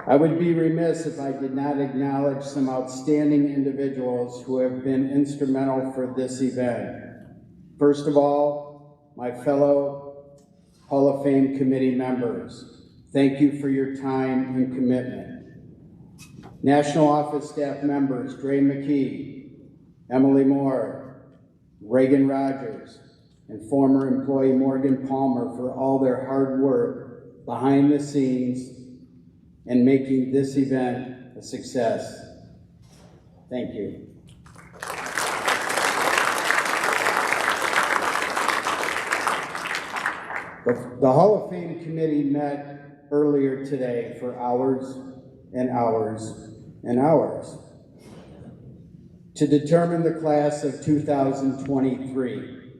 I would be remiss if I did not acknowledge some outstanding individuals who have been instrumental for this event. First of all, my fellow Hall of Fame committee members, thank you for your time and commitment. National Office staff members, Dre McKee, Emily Moore, Reagan Rogers, and former employee Morgan Palmer for all their hard work behind the scenes and making this event a success. Thank you. The Hall of Fame committee met earlier today for hours and hours and hours to determine the class of 2023.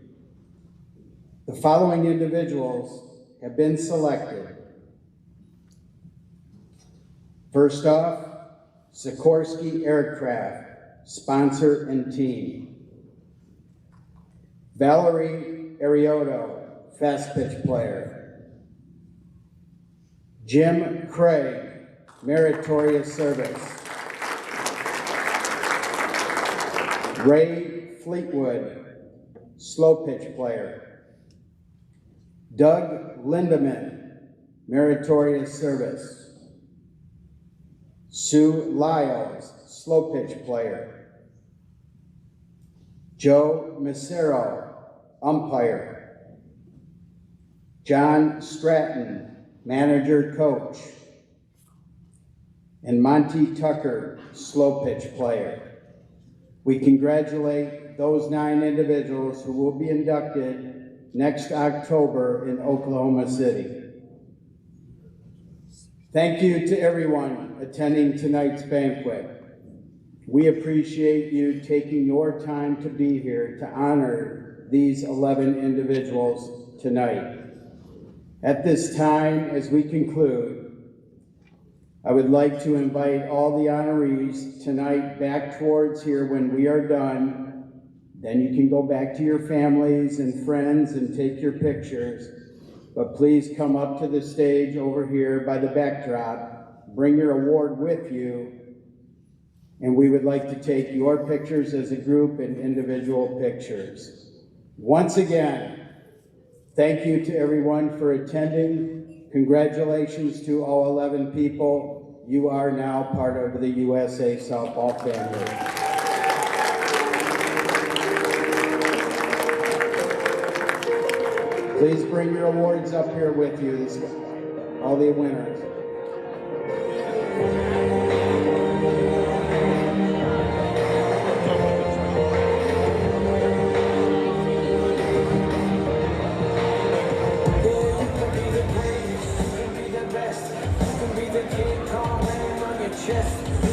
The following individuals have been selected. First off, Sikorsky Aircraft, sponsor and team. Valerie Arioto, fast pitch player. Jim Craig, meritorious service. Ray Fleetwood, slow pitch player. Doug Lindeman, meritorious service. Sue Lyles, slow pitch player. Joe Macero, umpire. John Stratton, manager coach. And Monty Tucker, slow pitch player. We congratulate those 9 individuals who will be inducted next October in Oklahoma City. Thank you to everyone attending tonight's banquet. We appreciate you taking your time to be here to honor these 11 individuals tonight. At this time, as we conclude, I would like to invite all the honorees tonight back towards here when we are done. Then you can go back to your families and friends and take your pictures. But please come up to the stage over here by the backdrop, bring your award with you, and we would like to take your pictures as a group and individual pictures. Once again, thank you to everyone for attending, Congratulations to all 11 people. You are now part of the USA softball family. Please bring your awards up here with you, all the winners. Chest.